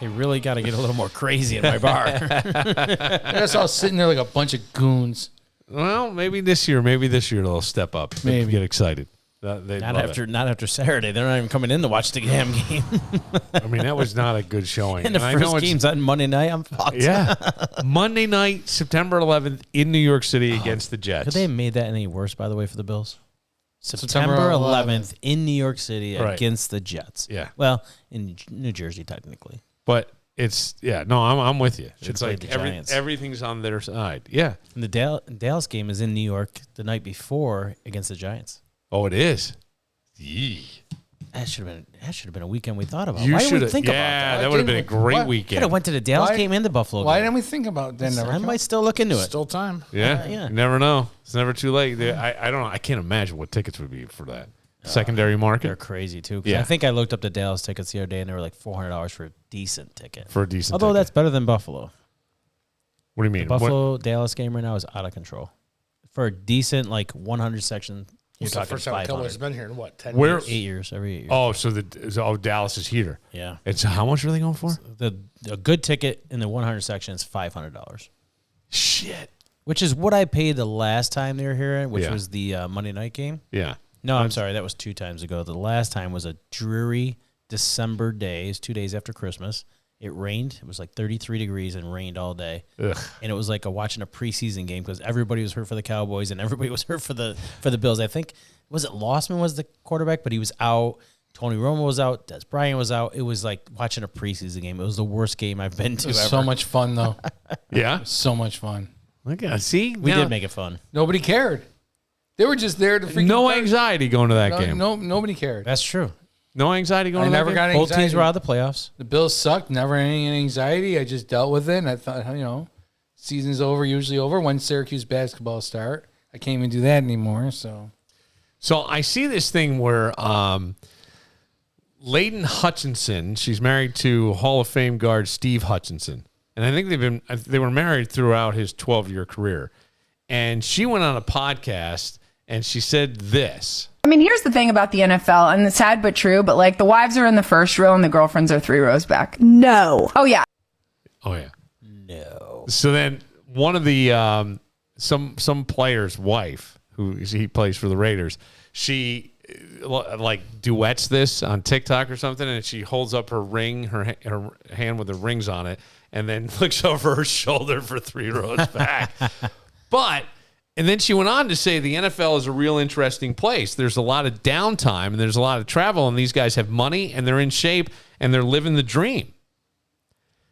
They really got to get a little more crazy in my bar. They're just all sitting there like a bunch of goons. Well, maybe this year they'll step up. Maybe. Get excited. Not after Saturday. They're not even coming in to watch the damn game. I mean, that was not a good showing. And the first game's on Monday night. I'm fucked. Yeah. Monday night, September 11th in New York City against the Jets. Could they have made that any worse, by the way, for the Bills? September 11th in New York City against the Jets. Yeah. Well, in New Jersey, technically. But it's, I'm with you. Should've It's like played the Giants. everything's on their side. Yeah. And the Dallas game is in New York the night before against the Giants. Oh, it is? Yee. That should have been a weekend we thought about. You Why didn't we should think about that? that? That would have been a great What? weekend. Could have went to the Dallas Why- game and the Buffalo Why game. didn't we think about that? I might still look into it. Still time. Yeah. Yeah. You never know. It's never too late. I don't know. I can't imagine what tickets would be for that. Secondary They're market crazy too. 'Cause Yeah. I think I looked up the Dallas tickets the other day, and they were like $400 for a decent ticket. for a decent Although ticket. that's better than Buffalo. What do you mean? The Buffalo Dallas game right now is out of control. For a decent 100 section, you're It's the talking first time the Cowboys 500. have been here in what, 10 Where- years? 8 years, every 8 years. Oh, so Dallas is heater. Yeah. It's how much are they going for? A good ticket in the 100 section is $500, Shit. which is what I paid the last time they were here, which Yeah. was the Monday night game. Yeah. No, I'm sorry. That was 2 times ago. The last time was a dreary December day. It's 2 days after Christmas. It rained. It was like 33 degrees and rained all day. Ugh. And it was like watching a preseason game because everybody was hurt for the Cowboys and everybody was hurt for the Bills. I think, was it Lossman was the quarterback, but he was out. Tony Romo was out. Des Bryant was out. It was like watching a preseason game. It was the worst game I've been to ever. So much fun, though. Yeah. So much fun. Look at see. We now- did make it fun. Nobody cared. They were just there to freaking no play. anxiety going to that game. Nobody cared. That's true. No anxiety going I to never that got game? Both teams anxiety. were out of the playoffs. The Bills sucked. Never any anxiety. I just dealt with it. And I thought, season's over, usually over when Syracuse basketball start. I can't even do that anymore. So I see this thing where Layden Hutchinson, she's married to Hall of Fame guard Steve Hutchinson. And I think they were married throughout his 12-year career. And she went on a podcast and she said this. I mean, here's the thing about the NFL, and it's sad but true, but the wives are in the first row and the girlfriends are 3 rows back. No. Oh, yeah. Oh, yeah. No. So then one of the some player's wife, he plays for the Raiders, she duets this on TikTok or something, and she holds up her ring, her hand with the rings on it, and then looks over her shoulder for 3 rows back. And then she went on to say the NFL is a real interesting place. There's a lot of downtime and there's a lot of travel, and these guys have money and they're in shape and they're living the dream.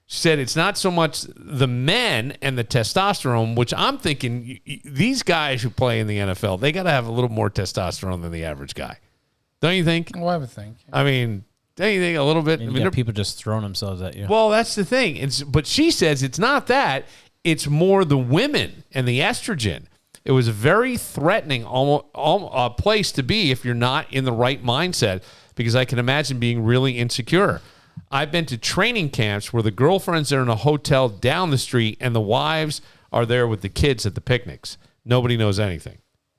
She said it's not so much the men and the testosterone, which I'm thinking these guys who play in the NFL, they got to have a little more testosterone than the average guy. Don't you think? well, I would think. I mean, don't you think a little bit? And I you mean, got people just throwing themselves at you. well, that's the thing. But she says it's not that. It's more the women and the estrogen. It was a very threatening place to be if you're not in the right mindset, because I can imagine being really insecure. I've been to training camps where the girlfriends are in a hotel down the street and the wives are there with the kids at the picnics. Nobody knows anything.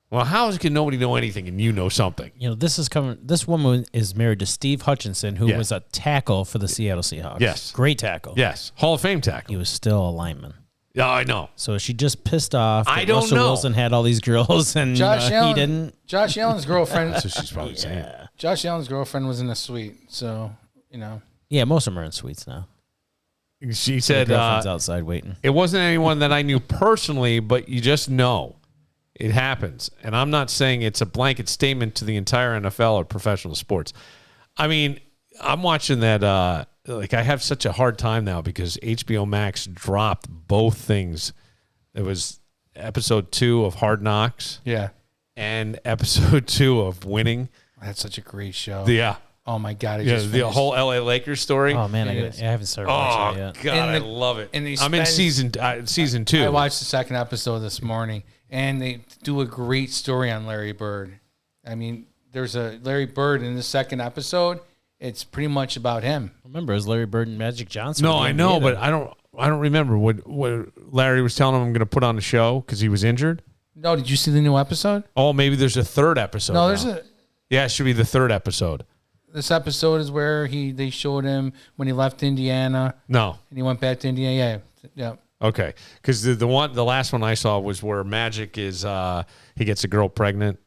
Well, how can nobody know anything and you know something? You know, this woman is married to Steve Hutchinson, who was a tackle for the Seattle Seahawks. Yes. Great tackle. Yes. Hall of Fame tackle. He was still a lineman. Yeah, I know. So she just pissed off that I don't Russell know. Wilson had all these girls and Josh Allen, he didn't. Josh Allen's girlfriend. That's what she's probably saying. Josh Allen's girlfriend was in a suite, so Yeah, most of them are in suites now. She said girlfriend's outside waiting. it wasn't anyone that I knew personally, but you just know. It happens. And I'm not saying it's a blanket statement to the entire NFL or professional sports. I mean, I'm watching that. I have such a hard time now because HBO Max dropped both things. It was episode 2 of Hard Knocks. Yeah. And episode 2 of Winning. That's such a great show. Yeah. Oh, my God. The whole LA Lakers story. Oh, man, I haven't started watching it yet. God, I love it. I'm in season 2. I watched the second episode this morning, and they do a great story on Larry Bird. I mean, there's a Larry Bird in the second episode. It's pretty much about him. Remember, it was Larry Bird and Magic Johnson. No, I know, but I don't remember what Larry was telling him I'm going to put on the show because he was injured. No, did you see the new episode? Oh, maybe there's a third episode. No, now. Yeah, it should be the third episode. This episode is where they showed him when he left Indiana. No, and he went back to Indiana. Yeah. Okay, because the last one I saw was where Magic is he gets a girl pregnant.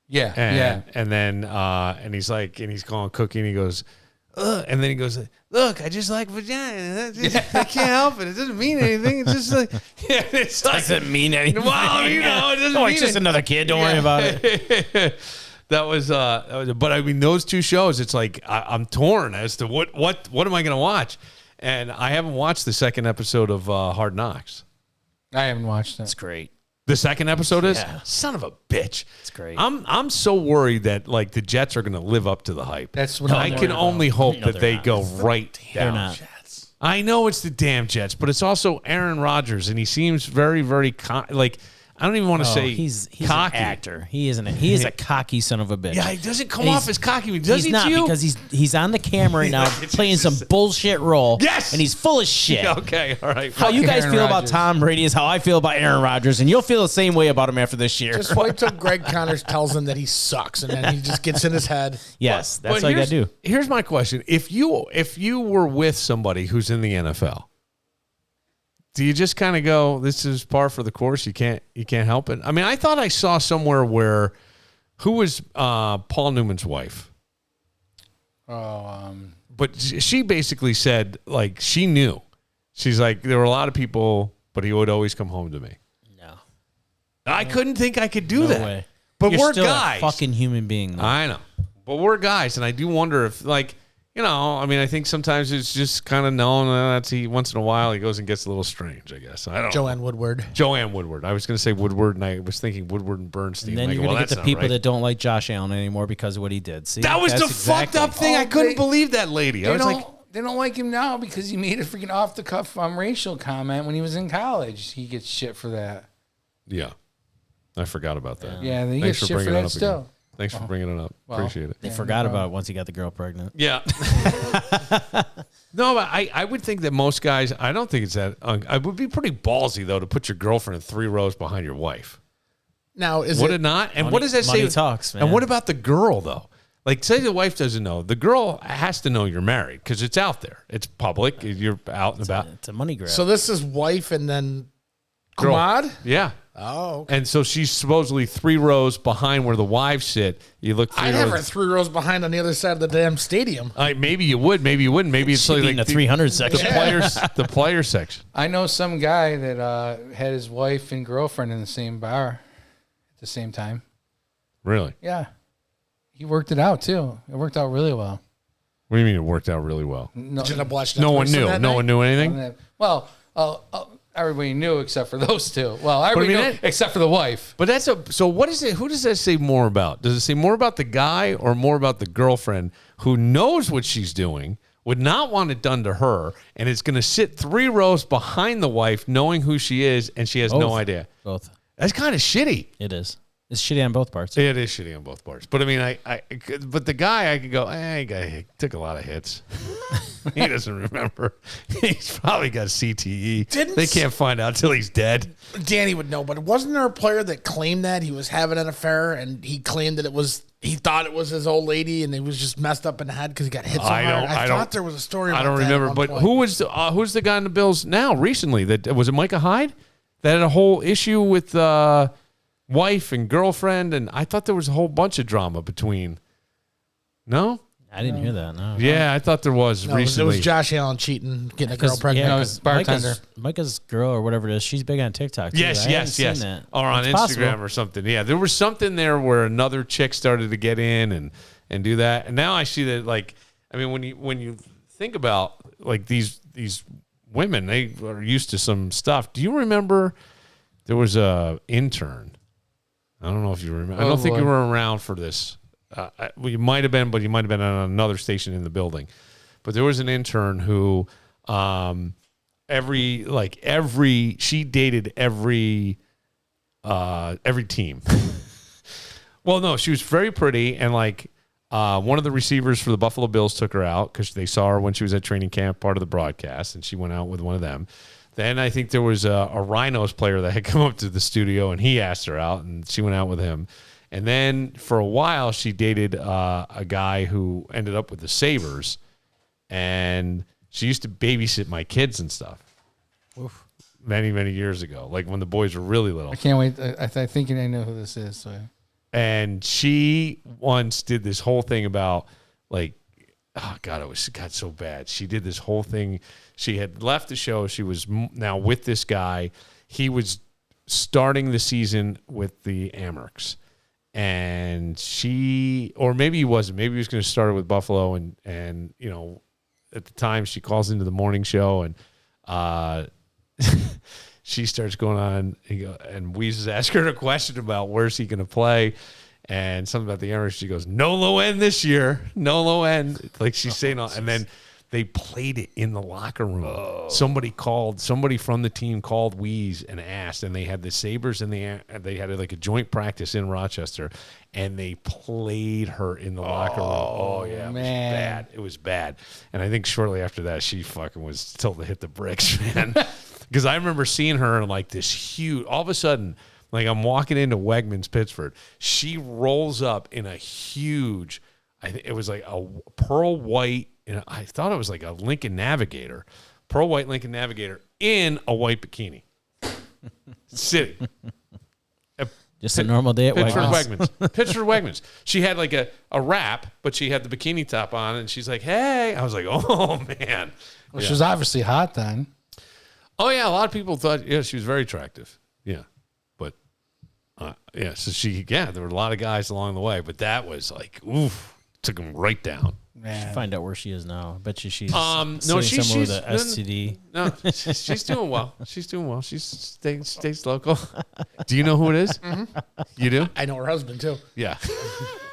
Yeah, and then he's like, and he's going cooking. And he goes, ugh, and then he goes, look, I just like vagina. I can't help it. It doesn't mean anything. It's just like, it doesn't mean anything. Well, it doesn't mean it's just another kid. Don't worry about it. That was, but I mean, those two shows, it's like I'm torn as to what am I going to watch, and I haven't watched the second episode of Hard Knocks. I haven't watched it. It's great. The second episode is son of a bitch. It's great. I'm so worried that like the Jets are going to live up to the hype. That's what I can only hope that they go right down. not. I know it's the damn Jets, but it's also Aaron Rodgers, and he seems very, very I don't even want to say he's cocky. an actor. He isn't. He is a cocky son of a bitch. Yeah, he doesn't come off as cocky. Does he's he not to you? because he's on the camera right now playing some bullshit role. Yes, and he's full of shit. Okay, all right. How you guys Aaron feel about Rodgers. Tom Brady is how I feel about Aaron Rodgers, and you'll feel the same way about him after this year. Just wait till Greg Connors tells him that he sucks, and then he just gets in his head. Yes, But that's what I got to do. Here's my question: If you were with somebody who's in the NFL, do you just kind of go, "This is par for the course. You can't help it"? I mean, I thought I saw somewhere where who was Paul Newman's wife? But she basically said like she knew. She's like there were a lot of people, but he would always come home to me. No, I couldn't think I could do that. way. But You're we're still guys. a fucking human being. Though. I know, but we're guys, and I do wonder if like. I mean, I think sometimes it's just kind of known that once in a while he goes and gets a little strange, I guess. I don't know. Joanne Woodward. I was going to say Woodward, and I was thinking Woodward and Bernstein. And then you're going to get the people that don't like Josh Allen anymore because of what he did. See, that was that's the fucked up thing. I couldn't believe that lady. I was like, they don't like him now because he made a freaking off the cuff racial comment when he was in college. He gets shit for that. yeah, I forgot about that. Yeah, he Thanks gets for shit for bringing it that up still. again. Thanks for bringing it up. Well, Appreciate it. They forgot about it once he got the girl pregnant. Yeah. No, but I would think that most guys, I don't think it's that. It would be pretty ballsy, though, to put your girlfriend in 3 rows behind your wife. Now, Would it not? And money- what does that say? money talks, man. And what about the girl, though? Like, say the wife doesn't know. The girl has to know you're married because it's out there. It's public. You're out and about. It's a money grab. So this is wife and then Girl. Kumad? Yeah. Oh, okay. And so she's supposedly 3 rows behind where the wives sit. You look 3 I'd have her rows. 3 rows behind on the other side of the damn stadium. Maybe you would. Maybe you wouldn't. Maybe it's She'd be in the 300 section. the player section. I know some guy that had his wife and girlfriend in the same bar at the same time. Really? Yeah. He worked it out, too. It worked out really well. What do you mean it worked out really well? No, Did you end up watching No Netflix one knew. that No night? one knew anything? Well, everybody knew except for those two. Well, everybody knew except for the wife. But so what is it? Who does that say more about? Does it say more about the guy or more about the girlfriend who knows what she's doing, would not want it done to her, and is going to sit 3 rows behind the wife knowing who she is, and she has no idea? Both. That's kind of shitty. It is. It's shitty on both parts. It is shitty on both parts. But I mean, but the guy, I could go, he took a lot of hits. He doesn't remember. He's probably got CTE. They can't find out till he's dead. Danny would know, but wasn't there a player that claimed that he was having an affair and he claimed that he thought it was his old lady and he was just messed up in the head because he got hit so hard? I thought there was a story about that. I don't remember, but who's the guy in the Bills now recently? Was it Micah Hyde that had a whole issue with wife and girlfriend, and I thought there was a whole bunch of drama between. No, I didn't hear that. No. Yeah, I thought there was recently. It was Josh Allen cheating, getting a girl pregnant. No, it was bartender. Micah's girl or whatever it is. She's big on TikTok. Too. Yes. Or on It's Instagram possible. or something. Yeah, there was something there where another chick started to get in and do that, and now I see that. Like, I mean, when you think about like these women, they are used to some stuff. Do you remember there was a intern? I don't know if you remember. I don't think you were around for this. Well, you might have been, but you might have been on another station in the building. But there was an intern who, she dated every team. Well, no, she was very pretty, and one of the receivers for the Buffalo Bills took her out because they saw her when she was at training camp, part of the broadcast, and she went out with one of them. Then I think there was a Rhinos player that had come up to the studio, and he asked her out, and she went out with him. And then for a while, she dated a guy who ended up with the Sabres, and she used to babysit my kids and stuff. Oof. Many, many years ago, like when the boys were really little. I can't wait. I think I know who this is. So. And she once did this whole thing about it got so bad. She did this whole thing. She had left the show. She was now with this guy. He was starting the season with the Amherst. And or maybe he wasn't. Maybe he was going to start it with Buffalo. And at the time, she calls into the morning show, and she starts going on. And Weezus asks her a question about where's he going to play. And something about the Amherst. She goes, no low end this year. No low end. Like she's saying, and then they played it in the locker room. Oh. Somebody from the team called Weez and asked, and they had the Sabres and they had like a joint practice in Rochester, and they played her in the locker room. Oh yeah, man. It was bad. And I think shortly after that, she fucking was told to hit the bricks, man. Because I remember seeing her in like this huge, all of a sudden, like I'm walking into Wegmans, Pittsburgh. She rolls up in a huge, I think it was like a pearl white, and I thought it was like a Lincoln Navigator, pearl white Lincoln Navigator in a white bikini. Sitting. Just a normal day at Wegmans. Pittsburgh Wegmans. She had like a wrap, but she had the bikini top on, and she's like, hey. I was like, oh, man. Well, she was obviously hot then. Oh, yeah. A lot of people thought, she was very attractive. Yeah. But, there were a lot of guys along the way, but that was like, oof, took them right down. Man. Find out where she is now. I bet you she's somewhere with an STD. No, she's doing well. She's doing well. She stays local. Do you know who it is? Mm-hmm. You do? I know her husband too. Yeah.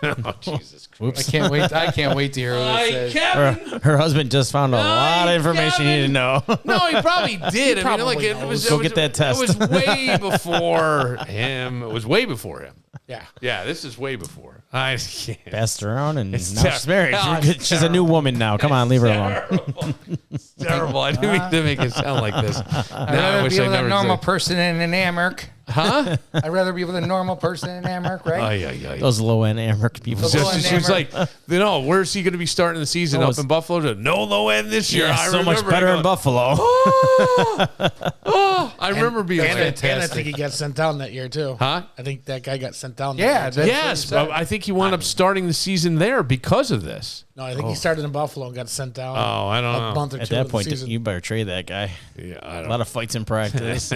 Oh, Jesus Christ! I can't wait to hear what it says. Her husband just found a lot of information you didn't know. No, he probably did. Get that test. It was way before him. It was way before him. Yeah. Yeah, this is way before. I can't. Passed around and now she's married. She's a new woman now. Come on, leave her alone. It's terrible. I didn't mean to make it sound like this. I'd rather be with a normal person in an Amherst. Huh? I'd rather be with a normal person in Amherst, right? Those low-end Amherst people. She was like, where's he going to be starting the season up in Buffalo? No low-end this year. I so much better in Buffalo. I remember being fantastic. And I think he got sent down that year, too. Huh? I think that guy got sent down. Yes, but I think he wound up starting the season there because of this. No, I think he started in Buffalo and got sent down. Oh, I don't know. A month or two at that point, you better trade that guy. Yeah, a lot of fights in practice.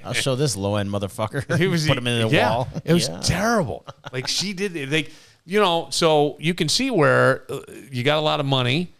I'll show this low-end motherfucker. He was put him in the wall. It was terrible. Like she did it. So you can see where you got a lot of money,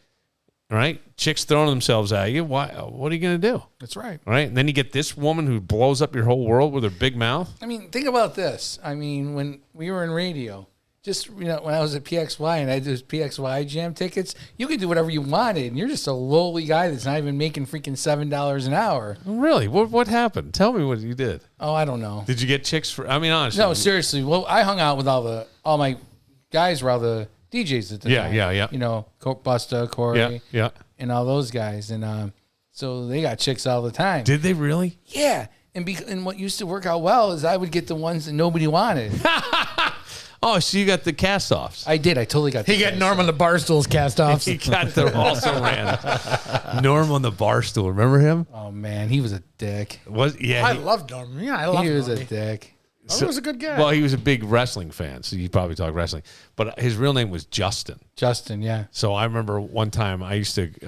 right? Chicks throwing themselves at you. Why? What are you going to do? That's right. Right? And then you get this woman who blows up your whole world with her big mouth. I mean, think about this. I mean, when we were in radio, just when I was at PXY and I did those PXY Jam tickets, you could do whatever you wanted, and you're just a lowly guy that's not even making freaking $7 an hour. Really? What happened? Tell me what you did. Oh, I don't know. Did you get chicks for? I mean, honestly. No, seriously. Well, I hung out with all my guys were all the DJs at the time. Yeah. You know, Busta, Corey, Yeah. and all those guys, and so they got chicks all the time. Did they really? Yeah, and what used to work out well is I would get the ones that nobody wanted. Oh, so you got the cast-offs. I did. I totally got. He got Norm on the Barstool's cast-offs. He got the also ran. Norm on the Barstool. Remember him? Oh man, he was a dick. I loved Norm. Yeah, I loved him. He was a dick. He was a good guy. Well, he was a big wrestling fan, so you probably talk wrestling. But his real name was Justin. Justin, yeah. So I remember one time I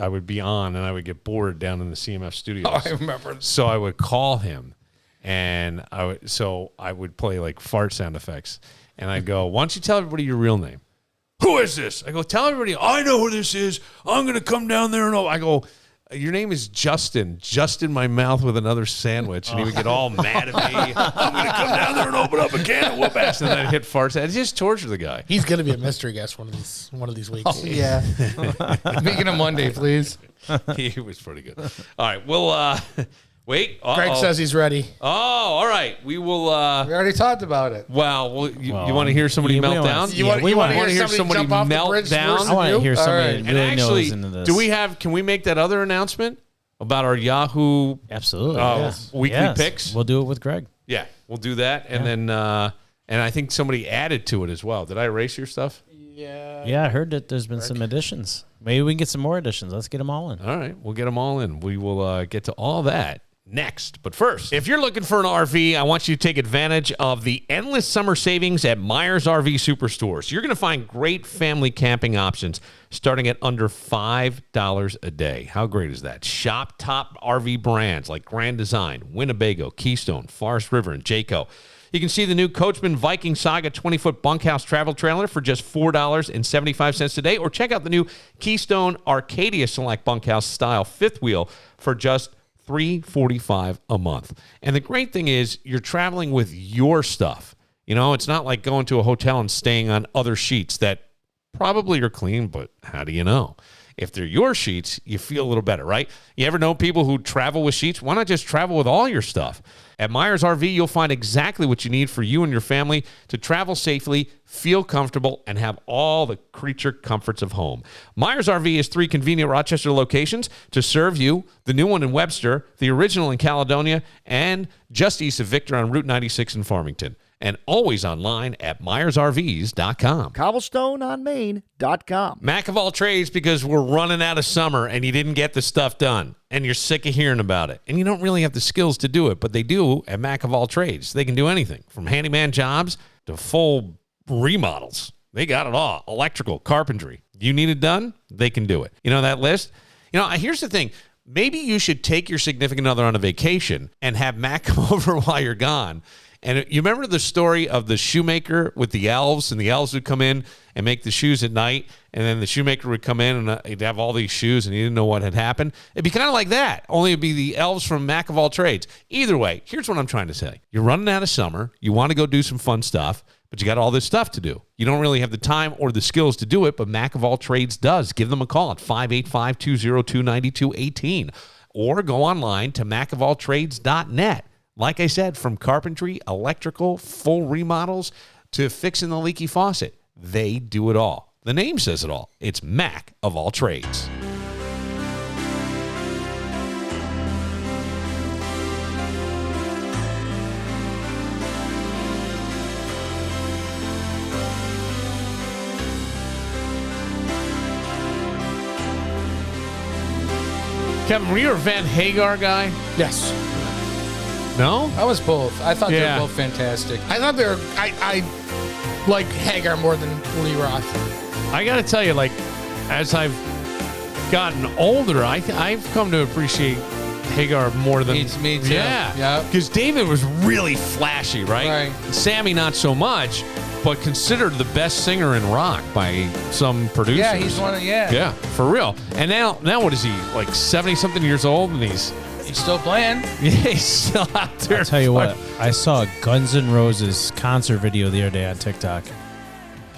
would be on and I would get bored down in the CMF studios. Oh, I remember. So I would call him, and I would play like fart sound effects, and I'd go, "Why don't you tell everybody your real name?" "Who is this?" I go, "Tell everybody I know who this is. I'm gonna come down there and I go, "Your name is Justin. Just in my mouth with another sandwich," and he would get all mad at me. "I'm gonna come down there and open up a can of whoop ass," and then I'd hit farts. It's just torture the guy. He's gonna be a mystery guest one of these weeks. Oh, yeah. Make it a Monday, please. He was pretty good. All right, we'll wait. Greg says he's ready. Oh, all right. We will. We already talked about it. Well, you want to hear somebody melt down? You want to hear somebody melt down? I want to hear somebody And really actually, knows into this. can we make that other announcement about our Yahoo Absolutely. weekly picks? We'll do it with Greg. Yeah, we'll do that. And then, and I think somebody added to it as well. Did I erase your stuff? Yeah, I heard that there's been some additions. Maybe we can get some more additions. Let's get them all in. All right, we'll get them all in. We will get to all that next. But first, if you're looking for an RV, I want you to take advantage of the endless summer savings at Myers RV Superstores. You're going to find great family camping options starting at under $5 a day. How great is that? Shop top RV brands like Grand Design, Winnebago, Keystone, Forest River, and Jayco. You can see the new Coachman Viking Saga 20-foot bunkhouse travel trailer for just $4.75 today, or check out the new Keystone Arcadia Select bunkhouse style fifth wheel for just $345 a month. And the great thing is you're traveling with your stuff. You know, it's not like going to a hotel and staying on other sheets that probably are clean, but how do you know? If they're your sheets, you feel a little better, right? You ever know people who travel with sheets? Why not just travel with all your stuff? At Myers RV, you'll find exactly what you need for you and your family to travel safely, feel comfortable, and have all the creature comforts of home. Myers RV has 3 convenient Rochester locations to serve you, the new one in Webster, the original in Caledonia, and just east of Victor on Route 96 in Farmington. And always online at MyersRVs.com. CobblestoneOnMain.com. Mac of all trades, because we're running out of summer and you didn't get the stuff done and you're sick of hearing about it. And you don't really have the skills to do it, but they do at Mac of all trades. They can do anything from handyman jobs to full remodels. They got it all. Electrical, carpentry. You need it done? They can do it. You know that list? You know, here's the thing. Maybe you should take your significant other on a vacation and have Mac come over while you're gone. And you remember the story of the shoemaker with the elves, and the elves would come in and make the shoes at night, and then the shoemaker would come in and he'd have all these shoes, and he didn't know what had happened. It'd be kind of like that, only it'd be the elves from Mac of all trades. Either way, here's what I'm trying to say. You're running out of summer. You want to go do some fun stuff, but you got all this stuff to do. You don't really have the time or the skills to do it, but Mac of all trades does. Give them a call at 585-202-9218 or go online to macofalltrades.net. Like I said, from carpentry, electrical, full remodels, to fixing the leaky faucet, they do it all. The name says it all. It's Mac of all trades. Kevin, were you a Van Hagar guy? Yes. No? I was both. I thought they were both fantastic. I thought they were. I like Hagar more than Lee Roth. I got to tell you, like, as I've gotten older, I've come to appreciate Hagar more than me too. Yeah, because David was really flashy, right? Sammy not so much, but considered the best singer in rock by some producers. Yeah, he's one of yeah, for real. And now what is he, like 70-something years old, and he's still playing. Yeah, he's still out there. I'll tell you what, I saw a Guns N' Roses concert video the other day on TikTok.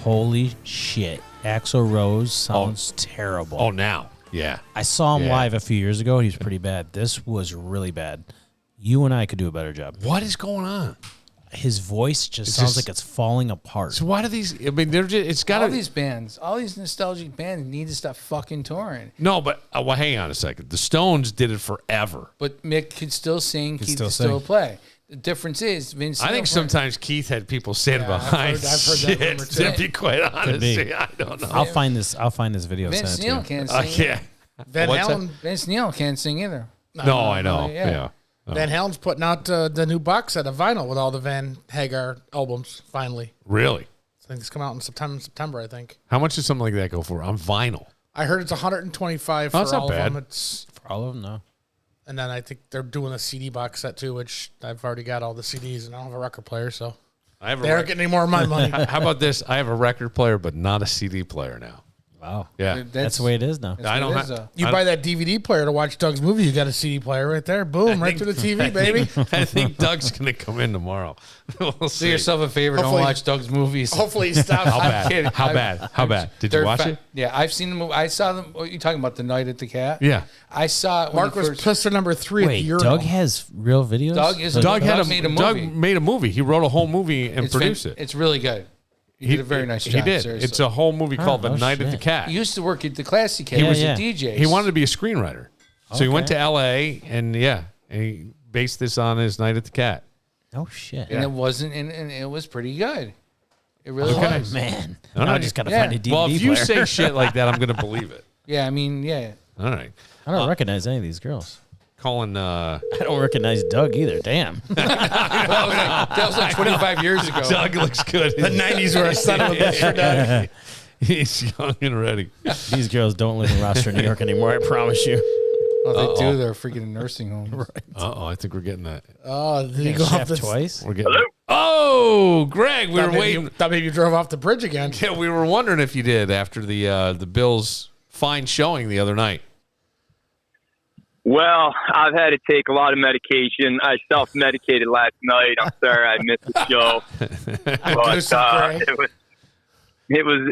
Holy shit. Axl Rose sounds terrible. Oh, now. Yeah. I saw him live a few years ago. He was pretty bad. This was really bad. You and I could do a better job. What is going on? His voice just sounds like it's falling apart. So why do these? I mean, they're just. It's got all these bands, all these nostalgic bands need to stop fucking touring. No, but well, hang on a second. The Stones did it forever. But Mick could still sing. Keith could still play. The difference is Vince. I think sometimes Keith had people standing behind. I've heard shit, that rumor too. to be quite honest, I don't know. I'll find this video. Vince Neil can't sing. I can't. Van Halen. Vince Neil can't sing either. No, I know. Yeah. Van Halen's putting out the new box set of vinyl with all the Van Hagar albums, finally. Really? I think it's coming out in September, I think. How much does something like that go for on vinyl? I heard it's $125 for that's not all bad. of them. It's For all of them, no. And then I think they're doing a CD box set too, which I've already got all the CDs and I don't have a record player, so They aren't getting any more of my money. How about this? I have a record player, but not a CD player now. Wow. Yeah. That's the way it is now. I don't have. You buy that DVD player to watch Doug's movie, you got a CD player right there. Boom, right to the TV, baby. I think Doug's going to come in tomorrow. We'll see. Do yourself a favor. Hopefully- Don't watch Doug's movies. Hopefully he stops. How I'm bad? kidding. How bad? How bad? Did you They're watch it? Yeah, I've seen the movie. I saw them. What are you talking about? The Night at the Cat? Yeah. I saw it. Mark was pisser number 3 at the Wait, urinal. Doug has real videos? Doug made a movie. Doug made a movie. He wrote a whole movie and produced it. It's really good. He did a very nice job. He did. Seriously. It's a whole movie called The Night at the Cat. He used to work at the Classy Cat. He He was was a DJ. He wanted to be a screenwriter, so he went to L.A. and he based this on his Night at the Cat. Oh shit! And it wasn't, and it was pretty good. It really Okay. was. Man, All now I right. just got to find a DVD Well, if you player. say shit like that, I'm going to believe it. Yeah, I mean, yeah. All right. I don't recognize any of these girls. Calling. I don't recognize Doug either. Damn. That was like 25 years ago. Doug looks good. The 90s were a son of a bitch for Doug. He's young and ready. These girls don't live in Rochester, New York anymore. I promise you. Well, if they do, they're freaking in nursing homes. Right. Uh-oh, I think we're getting that. Oh, did he go off Chef this? twice? We're getting. Oh, Greg, we were waiting. Thought maybe you drove off the bridge again. Yeah, we were wondering if you did after the Bills' fine showing the other night. Well, I've had to take a lot of medication. I self-medicated last night. I'm sorry I missed the show. But it was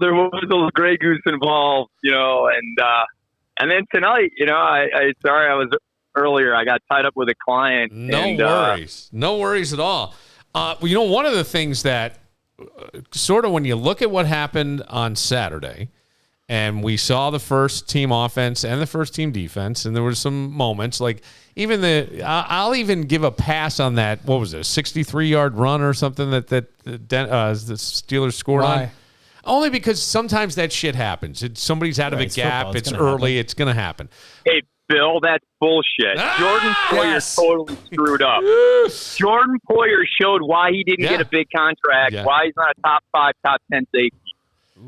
there was a little Grey Goose involved, and then tonight, I sorry I was earlier. I got tied up with a client. No worries at all. One of the things that sort of when you look at what happened on Saturday, and we saw the first team offense and the first team defense, and there were some moments like even I'll even give a pass on that. What was it, a 63-yard run or something that the Steelers scored on? Only because sometimes that shit happens. Somebody's out of a gap. It's early. It's going to happen. Hey, Bill, that's bullshit. Jordan Poyer totally screwed up. Jordan Poyer showed why he didn't get a big contract, why he's not a top 5, top 10 safety.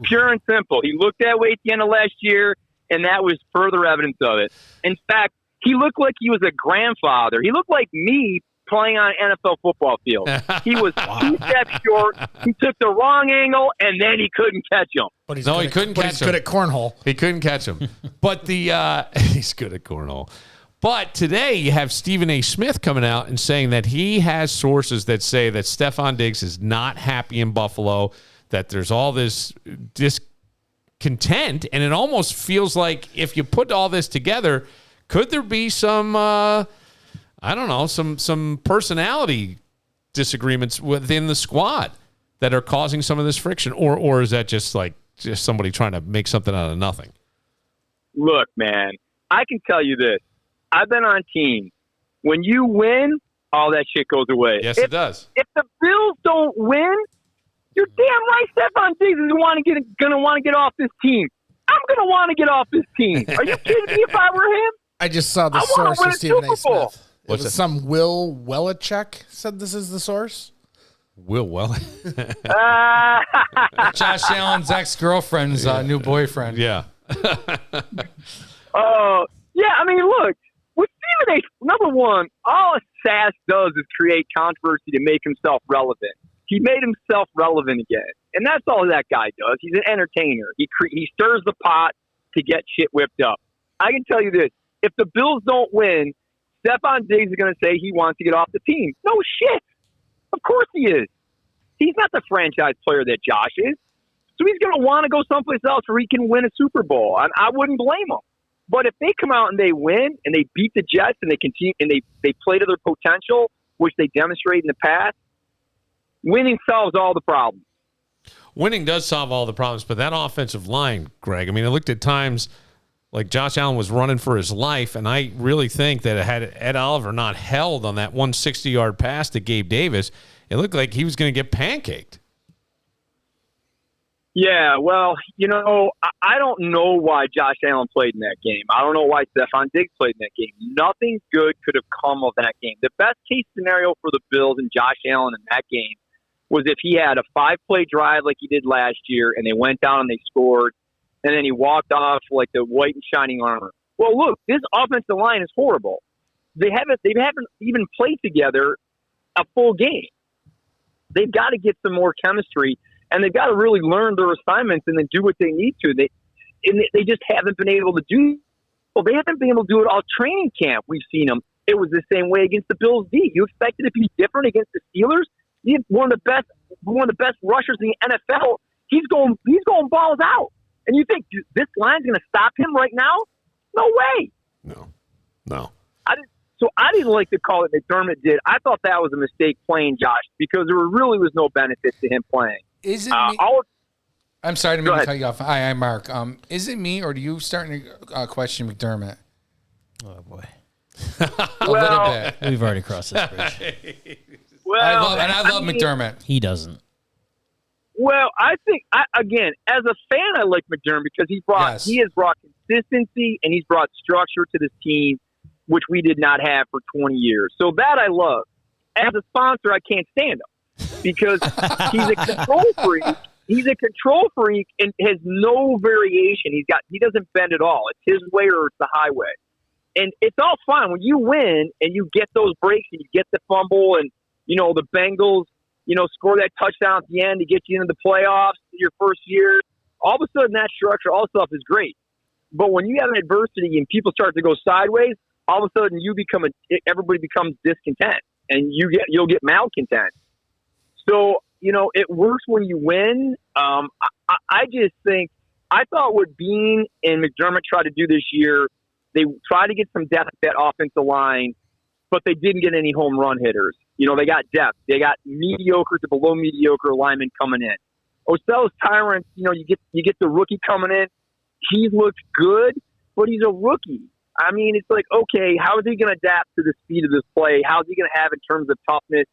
Pure and simple. He looked that way at the end of last year, and that was further evidence of it. In fact, he looked like he was a grandfather. He looked like me playing on an NFL football field. He was 2 steps short. He took the wrong angle, and then he couldn't catch him. But he's he couldn't catch him. He's good at cornhole. He couldn't catch him. But he's good at cornhole. But today you have Stephen A. Smith coming out and saying that he has sources that say that Stephon Diggs is not happy in Buffalo, that there's all this discontent, and it almost feels like if you put all this together, could there be some some personality disagreements within the squad that are causing some of this friction, or is that just somebody trying to make something out of nothing? Look, man, I can tell you this. I've been on teams. When you win, all that shit goes away. Yes, it does. If the Bills don't win, you're damn right Stephon Diggs is going to want to get off this team. I'm going to want to get off this team. Are you kidding me if I were him? I just saw the source of Stephen A. Smith. What's it? Some Will Welichek said this is the source. Will Josh Allen's ex-girlfriend's new boyfriend. Yeah. Yeah, I mean, look, with Stephen A., number one, all Sass does is create controversy to make himself relevant. He made himself relevant again. And that's all that guy does. He's an entertainer. He stirs the pot to get shit whipped up. I can tell you this. If the Bills don't win, Stephon Diggs is going to say he wants to get off the team. No shit. Of course he is. He's not the franchise player that Josh is. So he's going to want to go someplace else where he can win a Super Bowl. I wouldn't blame him. But if they come out and they win and they beat the Jets and they continue and they play to their potential, which they demonstrated in the past, winning solves all the problems. Winning does solve all the problems, but that offensive line, Greg, I mean, I looked at times like Josh Allen was running for his life, and I really think that had Ed Oliver not held on that 160-yard pass to Gabe Davis, it looked like he was going to get pancaked. Yeah, well, I don't know why Josh Allen played in that game. I don't know why Stephon Diggs played in that game. Nothing good could have come of that game. The best case scenario for the Bills and Josh Allen in that game was if he had a 5-play drive like he did last year, and they went down and they scored, and then he walked off like the white and shining armor. Well, look, this offensive line is horrible. They haven't even played together a full game. They've got to get some more chemistry, and they've got to really learn their assignments and then do what they need to. They just haven't been able to do. Well, they haven't been able to do it all training camp. We've seen them. It was the same way against the Bills D. You expected it to be different against the Steelers. You have one of the best rushers in the NFL. He's going balls out, and you think this line's going to stop him right now? No way. No. I didn't like the call that McDermott did. I thought that was a mistake playing Josh because there really was no benefit to him playing. Is it me? I'm sorry to cut you off. Hi, I'm Mark. Is it me, or do you starting to question McDermott? Oh, boy. A little bit. We've already crossed this bridge. I love McDermott. He doesn't. Well, I think, again, as a fan, I like McDermott because he has brought consistency and he's brought structure to this team, which we did not have for 20 years. So that I love. As a sponsor, I can't stand him because he's a control freak. He's a control freak and has no variation. He doesn't bend at all. It's his way or it's the highway. And it's all fun when you win and you get those breaks and you get the fumble and, the Bengals, score that touchdown at the end to get you into the playoffs your first year. All of a sudden that structure, all stuff is great. But when you have an adversity and people start to go sideways, all of a sudden everybody becomes discontent and you'll get malcontent. So, it works when you win. I just think, I thought what Bean and McDermott tried to do this year, they tried to get some depth at that offensive line, but they didn't get any home run hitters. They got depth. They got mediocre to below mediocre linemen coming in. Ocel's Tyrant, you get the rookie coming in. He looks good, but he's a rookie. I mean, it's like, okay, how is he going to adapt to the speed of this play? How's he going to have in terms of toughness?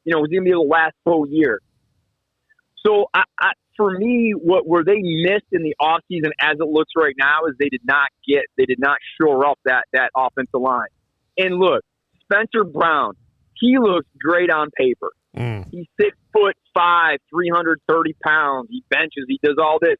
Is he going to be able to last full year? So, for me, where they missed in the offseason as it looks right now is they did not shore up that offensive line. And look, Spencer Brown, he looks great on paper. He's 6'5", 330 pounds. He benches. He does all this.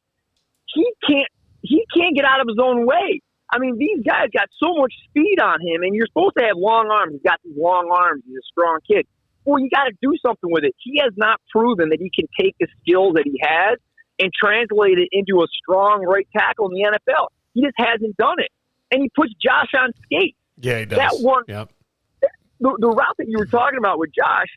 He can't get out of his own way. I mean, these guys got so much speed on him, and you're supposed to have long arms. He's got these long arms. He's a strong kid. Well, you got to do something with it. He has not proven that he can take the skills that he has and translate it into a strong right tackle in the NFL. He just hasn't done it. And he puts Josh on skates. Yeah, he does. That one, yep. The route that you were talking about with Josh,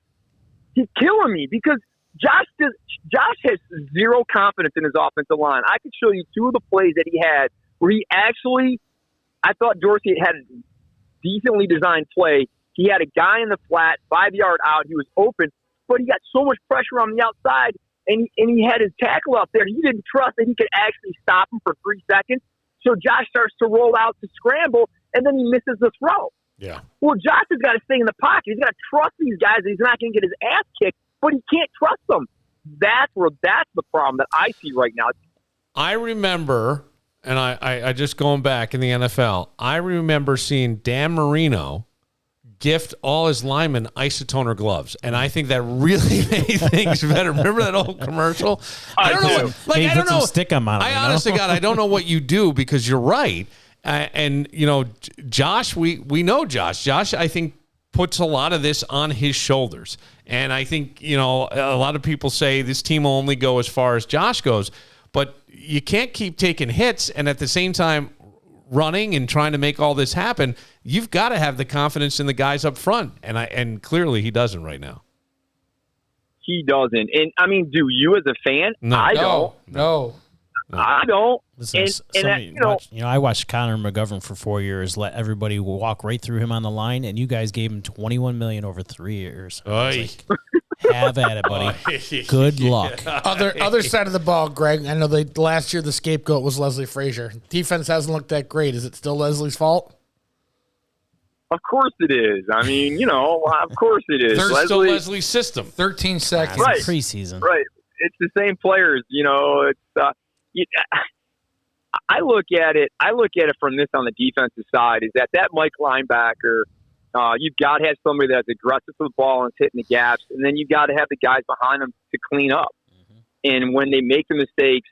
he's killing me because Josh has zero confidence in his offensive line. I could show you two of the plays that he had where he actually, I thought Dorsey had a decently designed play. He had a guy in the flat, 5-yard out. He was open, but he got so much pressure on the outside, and he had his tackle out there. He didn't trust that he could actually stop him for 3 seconds. So Josh starts to roll out to scramble, and then he misses the throw. Yeah. Well, Josh has got to stay in the pocket. He's got to trust these guys that he's not going to get his ass kicked, but he can't trust them. That's the problem that I see right now. I remember, and I just going back in the NFL, I remember seeing Dan Marino gift all his linemen isotoner gloves, and I think that really made things better. Remember that old commercial? I don't know. I don't know. Stick 'em on. Honestly, God, I don't know what you do because you're right. And Josh, we know Josh. Josh, I think, puts a lot of this on his shoulders. And I think, a lot of people say this team will only go as far as Josh goes, but you can't keep taking hits and at the same time running and trying to make all this happen. You've got to have the confidence in the guys up front. And clearly he doesn't right now. he doesn't. And I mean, do you as a fan? No. I don't. No. I don't. Listen, I watched Connor McGovern for 4 years. Let everybody walk right through him on the line, and you guys gave him $21 million over 3 years. Have at it, buddy. Good luck. Other side of the ball, Greg. I know last year the scapegoat was Leslie Frazier. Defense hasn't looked that great. Is it still Leslie's fault? Of course it is. I mean, of course it is. There's still Leslie's system. 13 seconds. Right. Preseason. Right. It's the same players. I look at it from this on the defensive side is that Mike linebacker, you've got to have somebody that's aggressive for the ball and hitting the gaps, and then you've got to have the guys behind them to clean up. Mm-hmm. And when they make the mistakes,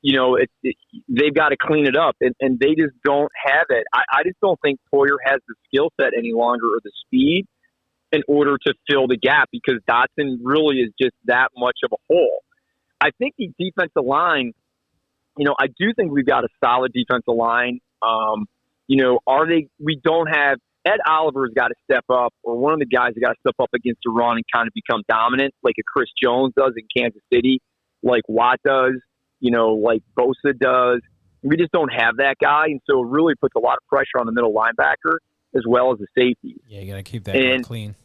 they've got to clean it up, and they just don't have it. I just don't think Poyer has the skill set any longer or the speed in order to fill the gap because Dotson really is just that much of a hole. I think the defensive line, I do think we've got a solid defensive line. We don't have Ed Oliver's got to step up, or one of the guys has got to step up against the run and kind of become dominant, like a Chris Jones does in Kansas City, like Watt does, like Bosa does. We just don't have that guy, and so it really puts a lot of pressure on the middle linebacker as well as the safeties. Yeah, you got to keep that guy clean.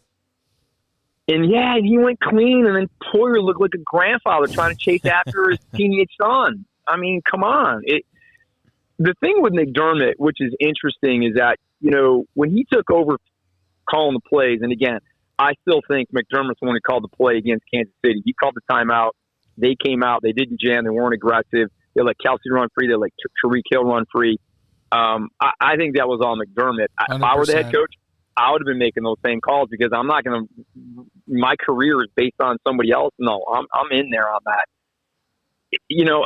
And he went clean, and then Poyer looked like a grandfather trying to chase after his teenage son. I mean, come on. The thing with McDermott, which is interesting, is that, when he took over calling the plays, and again, I still think McDermott's the one who called the play against Kansas City. He called the timeout. They came out. They didn't jam. They weren't aggressive. They let Kelsey run free. They let Tariq Hill run free. I think that was all McDermott. 100%. If I were the head coach, I would have been making those same calls because I'm not going to – my career is based on somebody else. No, I'm in there on that.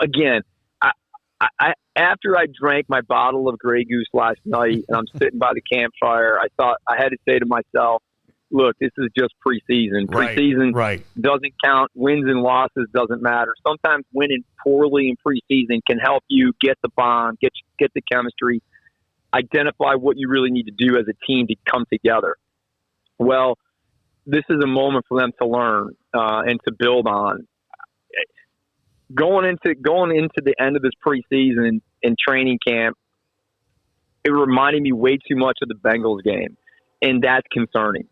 Again, I after I drank my bottle of Grey Goose last night and I'm sitting by the campfire, I thought I had to say to myself, look, this is just preseason. Preseason doesn't count. Wins and losses doesn't matter. Sometimes winning poorly in preseason can help you get the bond, get the chemistry, identify what you really need to do as a team to come together. Well, this is a moment for them to learn and to build on. Going into the end of this preseason and training camp, it reminded me way too much of the Bengals game, and that's concerning.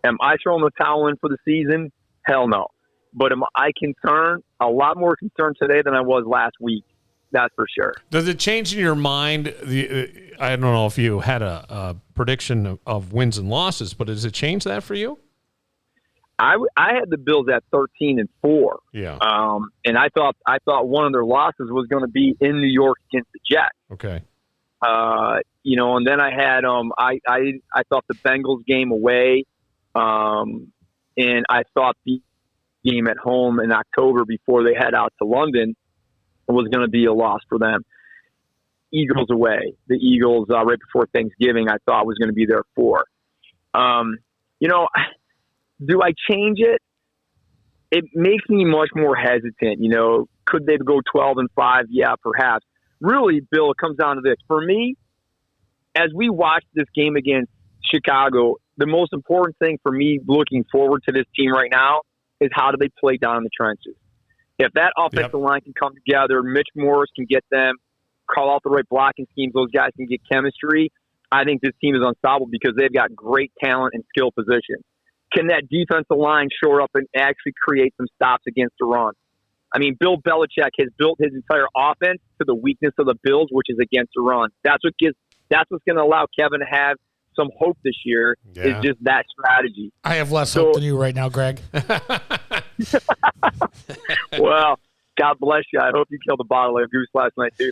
Am I throwing the towel in for the season? Hell no. But am I concerned? A lot more concerned today than I was last week. That's for sure. Does it change in your mind? I don't know if you had a prediction of wins and losses, but does it change that for you? I had the Bills at 13-4. Yeah. And I thought one of their losses was going to be in New York against the Jets. Okay. And then I had I thought the Bengals game away, and I thought the game at home in October before they head out to London was going to be a loss for them. Eagles away. The Eagles right before Thanksgiving I thought was going to be their 4. Do I change it? It makes me much more hesitant. Could they go 12-5? Yeah, perhaps. Really, Bill, it comes down to this. For me, as we watch this game against Chicago, the most important thing for me looking forward to this team right now is how do they play down in the trenches. If that offensive line can come together, Mitch Morris can get them, call out the right blocking schemes, those guys can get chemistry, I think this team is unstoppable because they've got great talent and skill position. Can that defensive line shore up and actually create some stops against the run? I mean, Bill Belichick has built his entire offense to the weakness of the Bills, which is against the run. That's what's going to allow Kevin to have some hope this year. Is just that strategy. I have less hope than you right now, Greg. Well, God bless you. I hope you killed a bottle of goose last night too.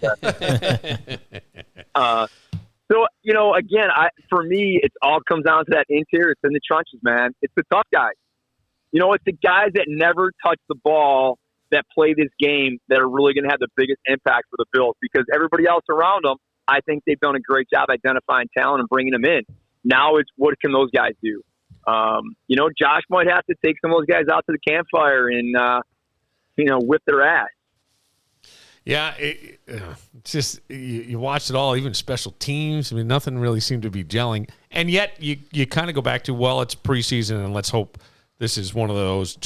So, again, for me, it all comes down to that interior. It's in the trenches, man. It's the tough guys. It's the guys that never touch the ball that play this game that are really going to have the biggest impact for the Bills because everybody else around them, I think they've done a great job identifying talent and bringing them in. Now it's what can those guys do? Josh might have to take some of those guys out to the campfire and, whip their ass. Yeah, it's just you watched it all, even special teams. I mean, nothing really seemed to be gelling. And yet you kind of go back to, well, it's preseason, and let's hope This is one of those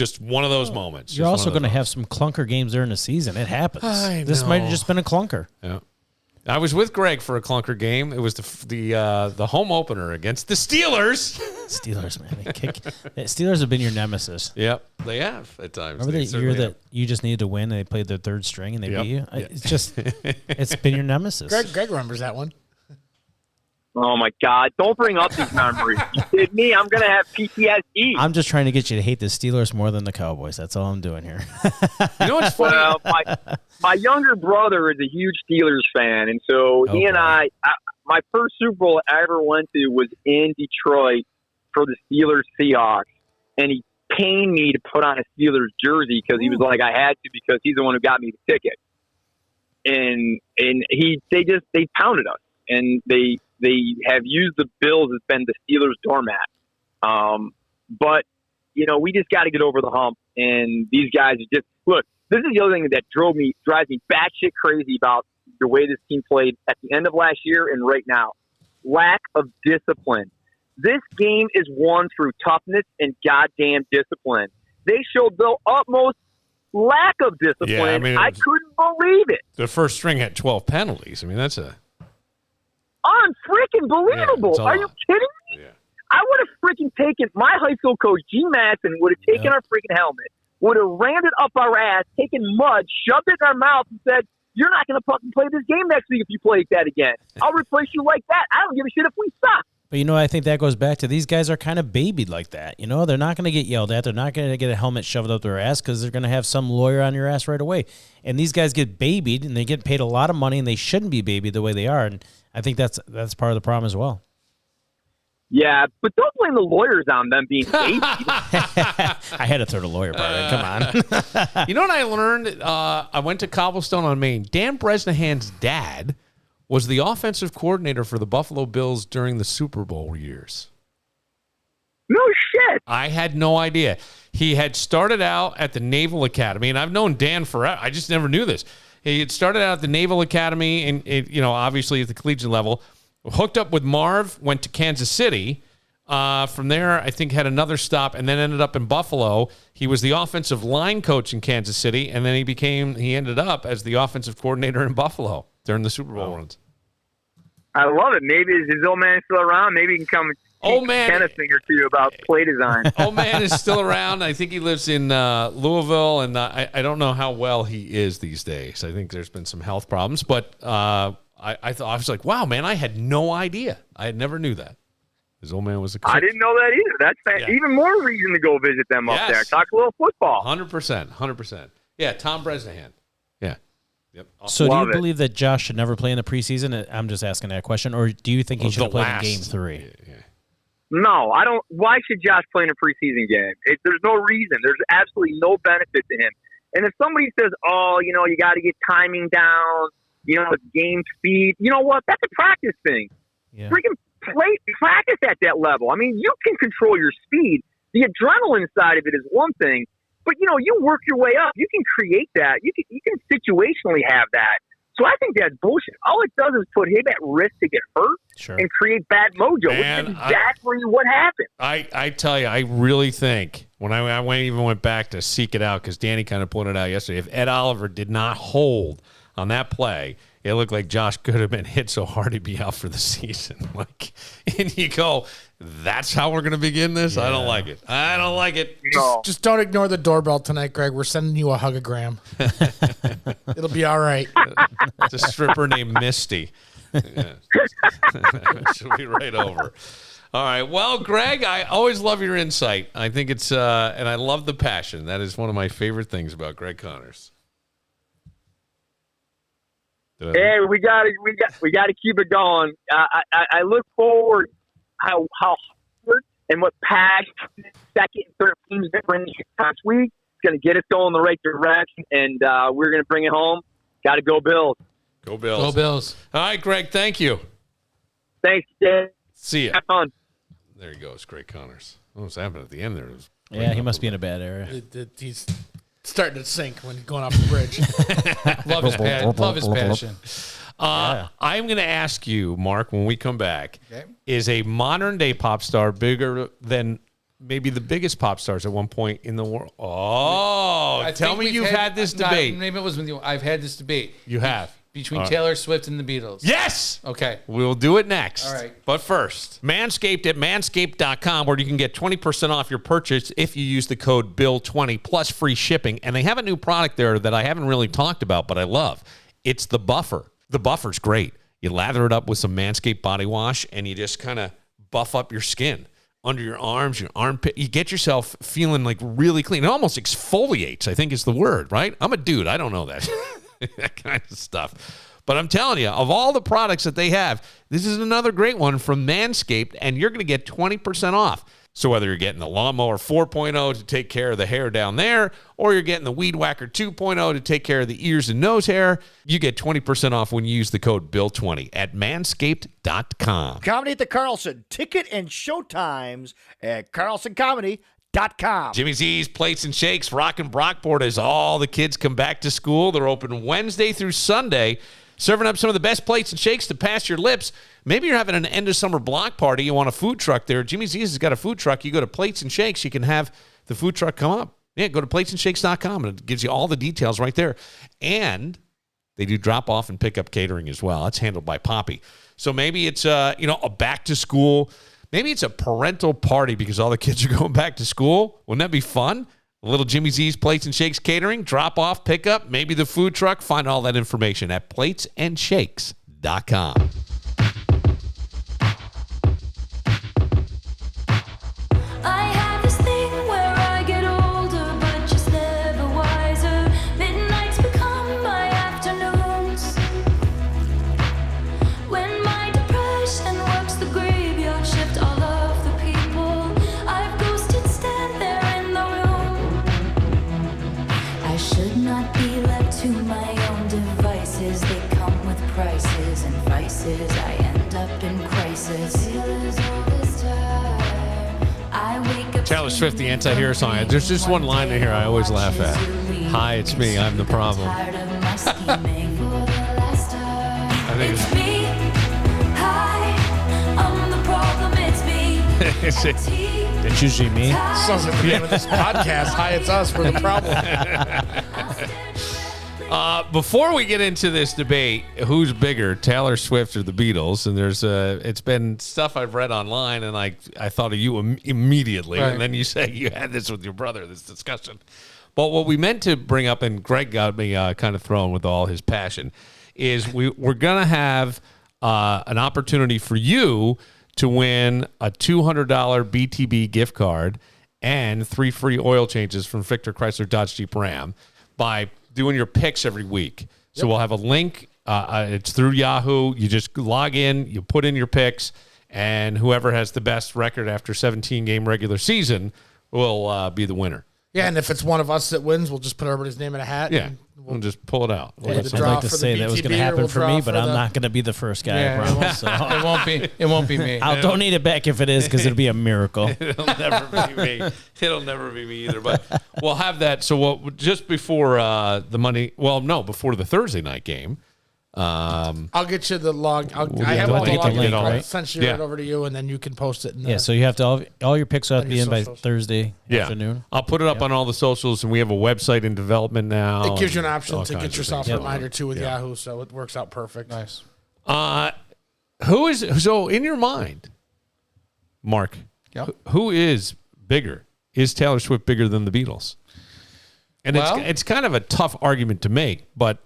moments. You're also going to have some clunker games during the season. It happens. This might have just been a clunker. Yeah. I was with Greg for a clunker game. It was the home opener against the Steelers. Steelers, man. Steelers have been your nemesis. Yep, they have at times. Remember the year that you just needed to win and they played their third string and they beat you? It's just, it's been your nemesis. Greg remembers that one. Oh, my God. Don't bring up these memories. You kidding me? I'm going to have PTSD. I'm just trying to get you to hate the Steelers more than the Cowboys. That's all I'm doing here. You know what's funny? Well, my younger brother is a huge Steelers fan, and so he and I, my first Super Bowl I ever went to was in Detroit for the Steelers-Seahawks, and he pained me to put on a Steelers jersey because he was like, I had to because he's the one who got me the ticket. And they pounded us, and they have used the Bills as been the Steelers' doormat. But, you know, we just got to get over the hump. And these guys just – look, this is the other thing that drives me batshit crazy about the way this team played at the end of last year and right now. Lack of discipline. This game is won through toughness and goddamn discipline. They showed the utmost lack of discipline. Yeah, I mean, I couldn't believe it. The first string had 12 penalties. I mean, that's unfreaking believable. Are you kidding me? Yeah. I would have freaking taken my high school coach, G. Masson, would have taken our freaking helmet, would have rammed it up our ass, taken mud, shoved it in our mouth, and said, you're not going to fucking play this game next week if you play like that again. I'll replace you like that. I don't give a shit if we suck. But, you know, I think that goes back to these guys are kind of babied like that. You know, they're not going to get yelled at. They're not going to get a helmet shoved up their ass because they're going to have some lawyer on your ass right away. And these guys get babied, and they get paid a lot of money, and they shouldn't be babied the way they are. And I think that's part of the problem as well. Yeah, but don't blame the lawyers on them being babied. I had to throw the lawyer part in. Come on. You know what I learned? I went to Cobblestone on Main. Dan Bresnahan's dad was the offensive coordinator for the Buffalo Bills during the Super Bowl years. No shit. I had no idea. He had started out at the Naval Academy, and I've known Dan forever. I just never knew this. He had started out at the Naval Academy, and obviously at the collegiate level. Hooked up with Marv, went to Kansas City. From there, I think had another stop, and then ended up in Buffalo. He was the offensive line coach in Kansas City, and then he ended up as the offensive coordinator in Buffalo during the Super Bowl runs. I love it. Maybe is his old man still around? Maybe he can come and Ken a thing or two about play design. Old man is still around. I think he lives in Louisville, and I don't know how well he is these days. I think there's been some health problems, but I was like, wow, man, I had no idea. I never knew that. His old man was a coach. I didn't know that either. That's even more reason to go visit them up there. Talk a little football. 100%. Yeah, Tom Bresnahan. Yeah. Yep. So do you believe that Josh should never play in the preseason? I'm just asking that question. Or do you think he should have played in Game 3? Yeah. No, I don't. Why should Josh play in a preseason game? There's no reason. There's absolutely no benefit to him. And if somebody says, you got to get timing down, game speed, you know what? That's a practice thing. Yeah. Freaking practice at that level. I mean, you can control your speed. The adrenaline side of it is one thing, but you work your way up. You can create that. You can situationally have that. So I think that's bullshit. All it does is put him at risk to get hurt and create bad mojo, which is exactly what happened. I tell you, I really think when I went back to seek it out because Danny kind of pointed out yesterday, if Ed Oliver did not hold on that play, it looked like Josh could have been hit so hard he'd be out for the season. And you go, that's how we're going to begin this? Yeah. I don't like it. No. Just don't ignore the doorbell tonight, Greg. We're sending you a hugogram. It'll be all right. It's a stripper named Misty. Yeah. She'll be right over. All right. Well, Greg, I always love your insight. I think it's, and I love the passion. That is one of my favorite things about Greg Connors. Hey, we got to keep it going. I look forward how hard and what passion second and third teams bring next week. It's going to get us going in the right direction, and we're going to bring it home. Got to go Bills. Go Bills. Go Bills. All right, Greg. Thank you. Thanks, Dave. See ya. Have fun. There he goes, Greg Connors. What was happening at the end there? He must be in a bad area. He's starting to sink when going off the bridge. Love his passion. I'm going to ask you, Mark, when we come back, is a modern-day pop star bigger than maybe the biggest pop stars at one point in the world. Oh, tell me you've had this debate. Maybe it was with you. I've had this debate. You have. Between Taylor Swift and the Beatles. Yes! Okay. We'll do it next. All right. But first, Manscaped at manscaped.com, where you can get 20% off your purchase if you use the code BILL20 plus free shipping. And they have a new product there that I haven't really talked about, but I love. It's the Buffer. The Buffer's great. You lather it up with some Manscaped body wash, and you just kind of buff up your skin. Under your arms, your armpit. You get yourself feeling like really clean. It almost exfoliates, I think is the word, right? I'm a dude. I don't know that. That kind of stuff. But I'm telling you, of all the products that they have, this is another great one from Manscaped, and you're going to get 20% off. So whether you're getting the Lawnmower 4.0 to take care of the hair down there, or you're getting the Weed Whacker 2.0 to take care of the ears and nose hair, you get 20% off when you use the code BILL20 at manscaped.com. Comedy at the Carlson. Ticket and showtimes at carlsoncomedy.com. Jimmy Z's Plates and Shakes, Rockin' Brockport as all the kids come back to school. They're open Wednesday through Sunday, serving up some of the best plates and shakes to pass your lips. Maybe you're having an end-of-summer block party. You want a food truck there. Jimmy Z's has got a food truck. You go to Plates and Shakes, you can have the food truck come up. Yeah, go to platesandshakes.com, and it gives you all the details right there. And they do drop-off and pick-up catering as well. That's handled by Poppy. So maybe it's a back-to-school. Maybe it's a parental party because all the kids are going back to school. Wouldn't that be fun? A little Jimmy Z's Plates and Shakes catering, drop-off, pickup, maybe the food truck. Find all that information at platesandshakes.com. I have this thing where I get older, but just never wiser. Midnights become my afternoons. When my depression works the graveyard shift, all of the people I've ghosted stand there in the room. I should not be left to my own devices. They come with prices and vices. I end up in crisis. Taylor Swift, the anti-hero song. There's just one line in here I always laugh at. Hi, it's me. I'm the problem. I think it's me. Hi, I'm the problem. It's me. It's usually me. Sounds like the name of this podcast. Hi, it's us. We're the problem. Before we get into this debate, who's bigger, Taylor Swift or the Beatles? And there's it's been stuff I've read online, and I thought of you immediately, right. And then you say you had this with your brother, this discussion. But what we meant to bring up, and Greg got me kind of thrown with all his passion, is we're gonna have an opportunity for you to win a $200 BTB gift card and 3 free oil changes from Victor Chrysler Dodge Jeep Ram by doing your picks every week. So we'll have a link. It's through Yahoo. You just log in, you put in your picks, and whoever has the best record after 17-game regular season will be the winner. Yeah, and if it's one of us that wins, we'll just put everybody's name in a hat. Yeah, we'll just pull it out. I'd like to say that was going to happen for me, but I'm not going to be the first guy. I promise. So. It won't be me. I'll donate it back if it is, because it'll be a miracle. It'll never be me. It'll never be me either. But we'll have that. So just before before the Thursday night game. I'll get you the log. I have all the link. I'll send it over to you, and then you can post it. So you have to all your picks have to be in by Thursday afternoon. I'll put it up on all the socials, and we have a website in development now. It gives you an option to get yourself a reminder too with Yahoo, so it works out perfect. Nice. So in your mind, Mark? Yep. Who is bigger? Is Taylor Swift bigger than the Beatles? And it's kind of a tough argument to make, but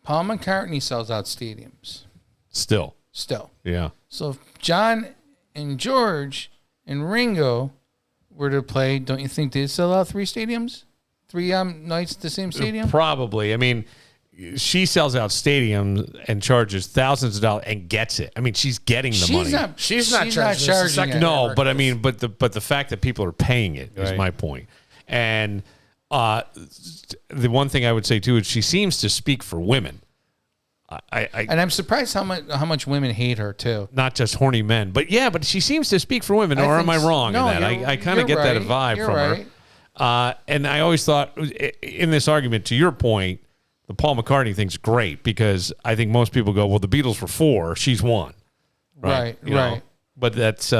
Paul McCartney sells out stadiums. Still. Yeah. So if John and George and Ringo were to play, don't you think they'd sell out 3 stadiums? 3 nights at the same stadium? Probably. I mean, she sells out stadiums and charges thousands of dollars and gets it. I mean, she's getting the money. She's not charging it. No, but I mean, but the fact that people are paying it is my point. And the one thing I would say too is she seems to speak for women. And I'm surprised how much women hate her too. Not just horny men, but she seems to speak for women. Or am I wrong in that? I kind of get that vibe from her. And I always thought in this argument, to your point, the Paul McCartney thing's great because I think most people go, well, the Beatles were 4, she's 1. Right. But that's.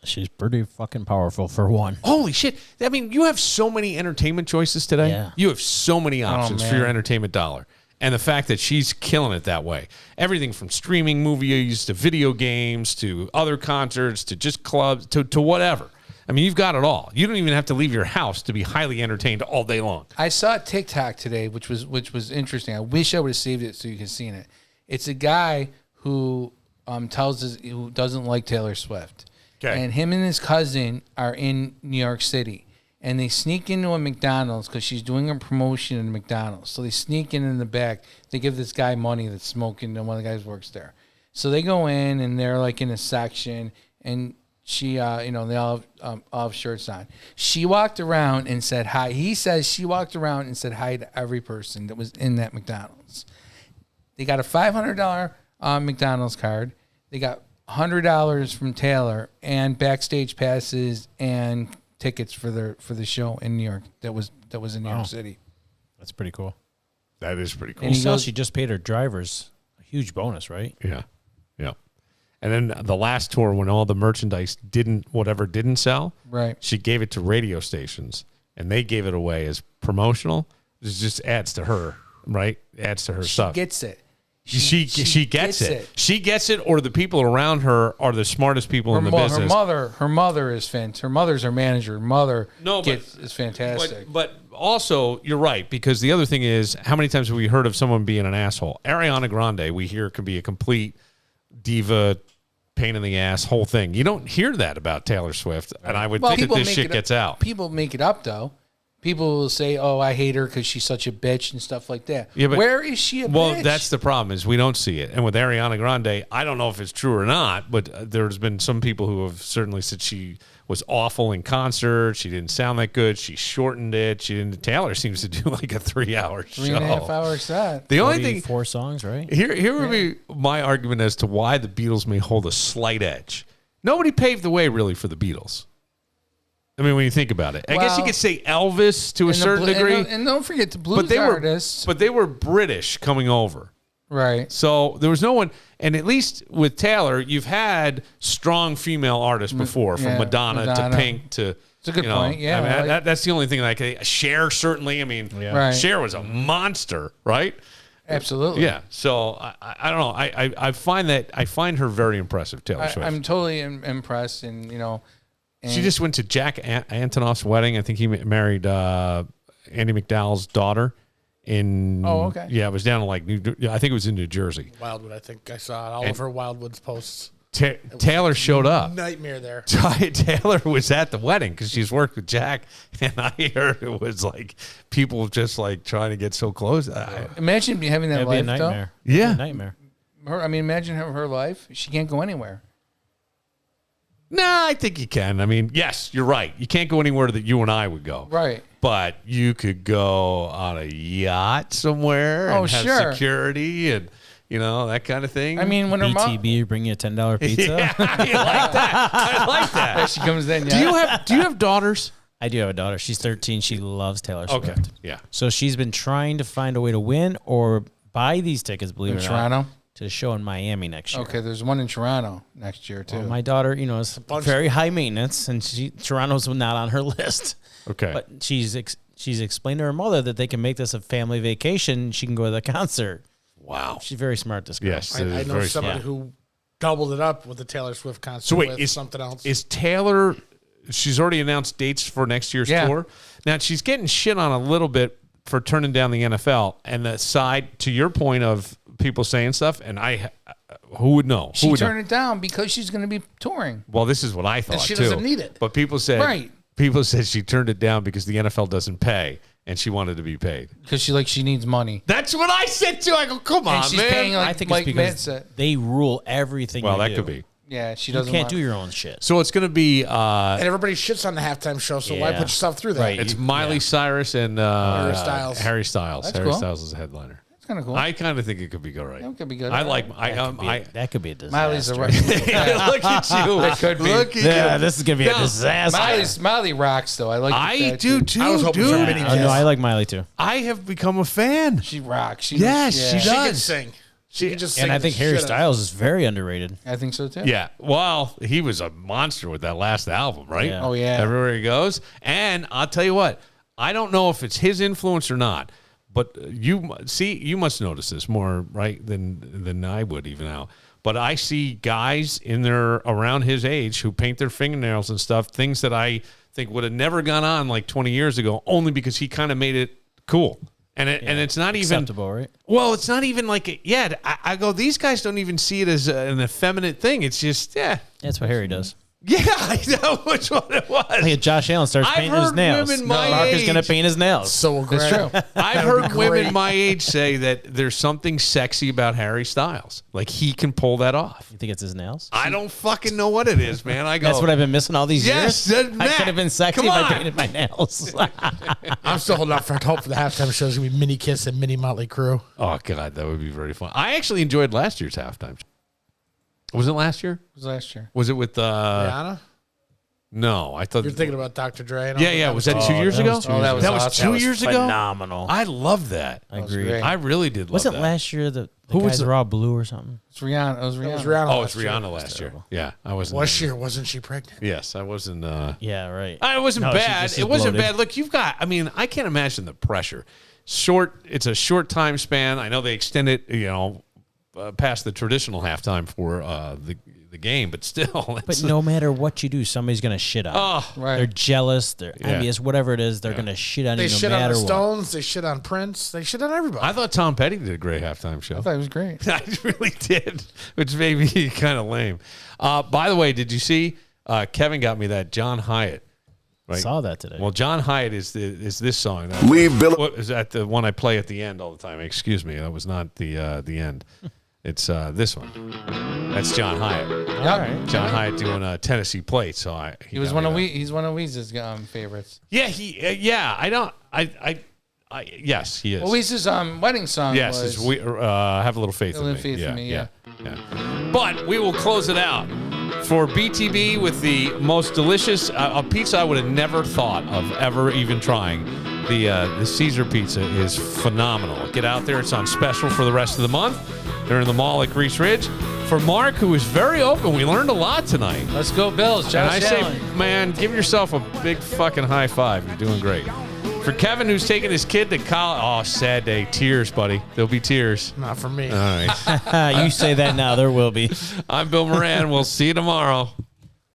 She's pretty fucking powerful for one. Holy shit. I mean, you have so many entertainment choices today. Yeah. You have so many options for your entertainment dollar. And the fact that she's killing it that way. Everything from streaming movies to video games to other concerts to just clubs to whatever. I mean, you've got it all. You don't even have to leave your house to be highly entertained all day long. I saw TikTok today, which was interesting. I wish I would have saved it so you could see it. It's a guy who who doesn't like Taylor Swift. Okay. And him and his cousin are in New York City. And they sneak into a McDonald's because she's doing a promotion in McDonald's. So they sneak in the back. They give this guy money that's smoking, and one of the guys works there. So they go in, and they're like in a section, and she, they all have shirts on. She walked around and said hi. He says she walked around and said hi to every person that was in that McDonald's. They got a $500 McDonald's card. They got $100 from Taylor and backstage passes and tickets for the show in New York that was in New York City. That's pretty cool. That is pretty cool. And she just paid her drivers a huge bonus, right? Yeah. Yeah. And then the last tour when all the merchandise didn't sell, right? She gave it to radio stations and they gave it away as promotional. It just adds to her, right? Adds to her stuff. She gets it. She gets it. She gets it, or the people around her are the smartest people in the business. Her mother is fantastic. Her mother's her manager. Her mother is fantastic. But also, you're right, because the other thing is, how many times have we heard of someone being an asshole? Ariana Grande, we hear, can be a complete diva, pain in the ass, whole thing. You don't hear that about Taylor Swift, and I would think that this shit gets out. People make it up, though. People will say, "Oh, I hate her because she's such a bitch" and stuff like that. Yeah, but where is she a bitch? Well, that's the problem, is we don't see it. And with Ariana Grande, I don't know if it's true or not, but there's been some people who have certainly said she was awful in concert. She didn't sound that good. She shortened it. Taylor seems to do like a 3-hour show. 3.5 hour set. The only thing, 4 songs, right? Here would be my argument as to why the Beatles may hold a slight edge. Nobody paved the way really for the Beatles. I mean, when you think about it, I guess you could say Elvis to a certain degree. And don't forget the blues artists. But they were British coming over. Right. So there was no one, and at least with Taylor, you've had strong female artists before, from Madonna to Pink to. It's a good point. Yeah, I mean, that's the only thing that I can. Cher, certainly. I mean, Cher was a monster, right? Absolutely. Yeah. So I don't know. I find her very impressive, Taylor Swift. I'm totally impressed, and And she just went to Jack Antonoff's wedding. I think he married Andy McDowell's daughter. Okay. Yeah, it was down in I think it was in New Jersey. Wildwood, I think I saw it. All of her Wildwood's posts. Taylor showed up. Nightmare there. Taylor was at the wedding because she's worked with Jack, and I heard it was like people just like trying to get so close. Imagine having that life, nightmare. though. Yeah, nightmare. Imagine her life. She can't go anywhere. Nah, I think you can. I mean, yes, you're right. You can't go anywhere that you and I would go. Right. But you could go on a yacht somewhere and have security and, that kind of thing. I mean, when her BTB bring you a $10 pizza. Yeah, I like that. I like that. Yeah, she comes in. Do you have daughters? I do have a daughter. She's 13. She loves Taylor Swift. Okay. Yeah. So she's been trying to find a way to win or buy these tickets, believe it or not, to the show in Miami next year. Okay, there's one in Toronto next year, too. Well, my daughter, is very high maintenance, and Toronto's not on her list. Okay. But she's explained to her mother that they can make this a family vacation. She can go to the concert. Wow. She's very smart, this girl. Yes. I know somebody who doubled it up with the Taylor Swift concert. So wait, is something else? Is Taylor, she's already announced dates for next year's tour. Now, she's getting shit on a little bit for turning down the NFL. And the side, to your point of people saying stuff, and who would know? She turned it down because she's going to be touring. Well, this is what I thought, and she too. doesn't need it. But people said she turned it down because the NFL doesn't pay, and she wanted to be paid. Because she needs money. That's what I said, too. I go, come on, she's man. Paying I think it's because they rule everything Well, you that do. could be. Yeah, she doesn't. You can't do your own shit. So it's going to be... and everybody shits on the halftime show, so why put yourself through that? Right. It's Miley Cyrus and Harry Styles. Harry Styles. That's Harry cool. Styles is a headliner. That's kind of cool. I kind of think it could be all right. It could be good. I like... That could be a disaster. Miley's a right. Look at you. It could be. Look at Yeah, you. this is going to be a disaster. Miley rocks, though. I like I do, too, I was hoping for Minnie No, I like Miley, too. I have become a fan. She rocks. She Yes, she She can does. sing. And I think Harry Styles is very underrated. I think so too. Yeah. Well, he was a monster with that last album, right? Yeah. Oh yeah. Everywhere he goes. And I'll tell you what, I don't know if it's his influence or not, but you must notice this more, right, than I would even now. But I see guys around his age who paint their fingernails and stuff, things that I think would have never gone on like 20 years ago, only because he kind of made it cool. And it's not even acceptable, right? Well, it's not even like I go, these guys don't even see it as an effeminate thing. It's just That's what Harry does. Yeah, I know which one it was. Like Josh Allen starts painting his nails. Mark is going to paint his nails. So That's true. I've heard women my age say that there's something sexy about Harry Styles. Like he can pull that off. You think it's his nails? I don't fucking know what it is, man. I go. That's what I've been missing all these Yes, years. Matt, I could have been sexy if I painted my nails. I'm still holding out for hope for the halftime show is going to be Mini Kiss and Mini Motley Crue. Oh, God, that would be very fun. I actually enjoyed last year's halftime show. Was it last year? It was last year. Was it with Rihanna? No, I thought You're thinking about Dr. Dre. Yeah. Was that 2 years ago? That was awesome. 2 years ago. Phenomenal. I love that. I agree. great. I really did love Was it that. last year that Who was guys the- were all blue or something? It's Rihanna. It was Rihanna. It was Rihanna. Oh, it's Rihanna last year. Yeah, I wasn't. Last year, wasn't she pregnant? Yes, I wasn't. Yeah, right. It wasn't No, she bad. just It is wasn't bloated. bad. Look, I can't imagine the pressure. It's a short time span. I know they extend it, past the traditional halftime for the game, but still. But no matter what you do, somebody's going to shit on. Oh, Right. They're jealous. They're envious. Whatever it is, they're going to shit on They you no shit on matter the what. Stones. They shit on Prince. They shit on everybody. I thought Tom Petty did a great halftime show. I thought it was great. I really did, which made me kind of lame. By the way, did you see Kevin got me that John Hyatt? Right? Saw that today. Well, John Hyatt is this song. Leave Bill. What is that? The one I play at the end all the time. Excuse me, that was not the end. It's this one. That's John Hyatt. All right. John Hyatt doing a Tennessee Plate. So He was one of he's one of Weez's favorites. Yeah, yes, he is. Well, Weez's wedding song. Yes, was, it's have a little faith in me. Faith in me, yeah. But we will close it out for BTB with the most delicious a pizza I would have never thought of ever even trying. The Caesar pizza is phenomenal. Get out there; it's on special for the rest of the month. They're in the mall at Grease Ridge. For Mark, who was very open, we learned a lot tonight. Let's go Bills. Josh And I Allen. say, man, give yourself a big fucking high five. You're doing great. For Kevin, who's taking his kid to college, oh, sad day. Tears, buddy. There'll be tears. Not for me. All right. You say that now. There will be. I'm Bill Moran. We'll see you tomorrow.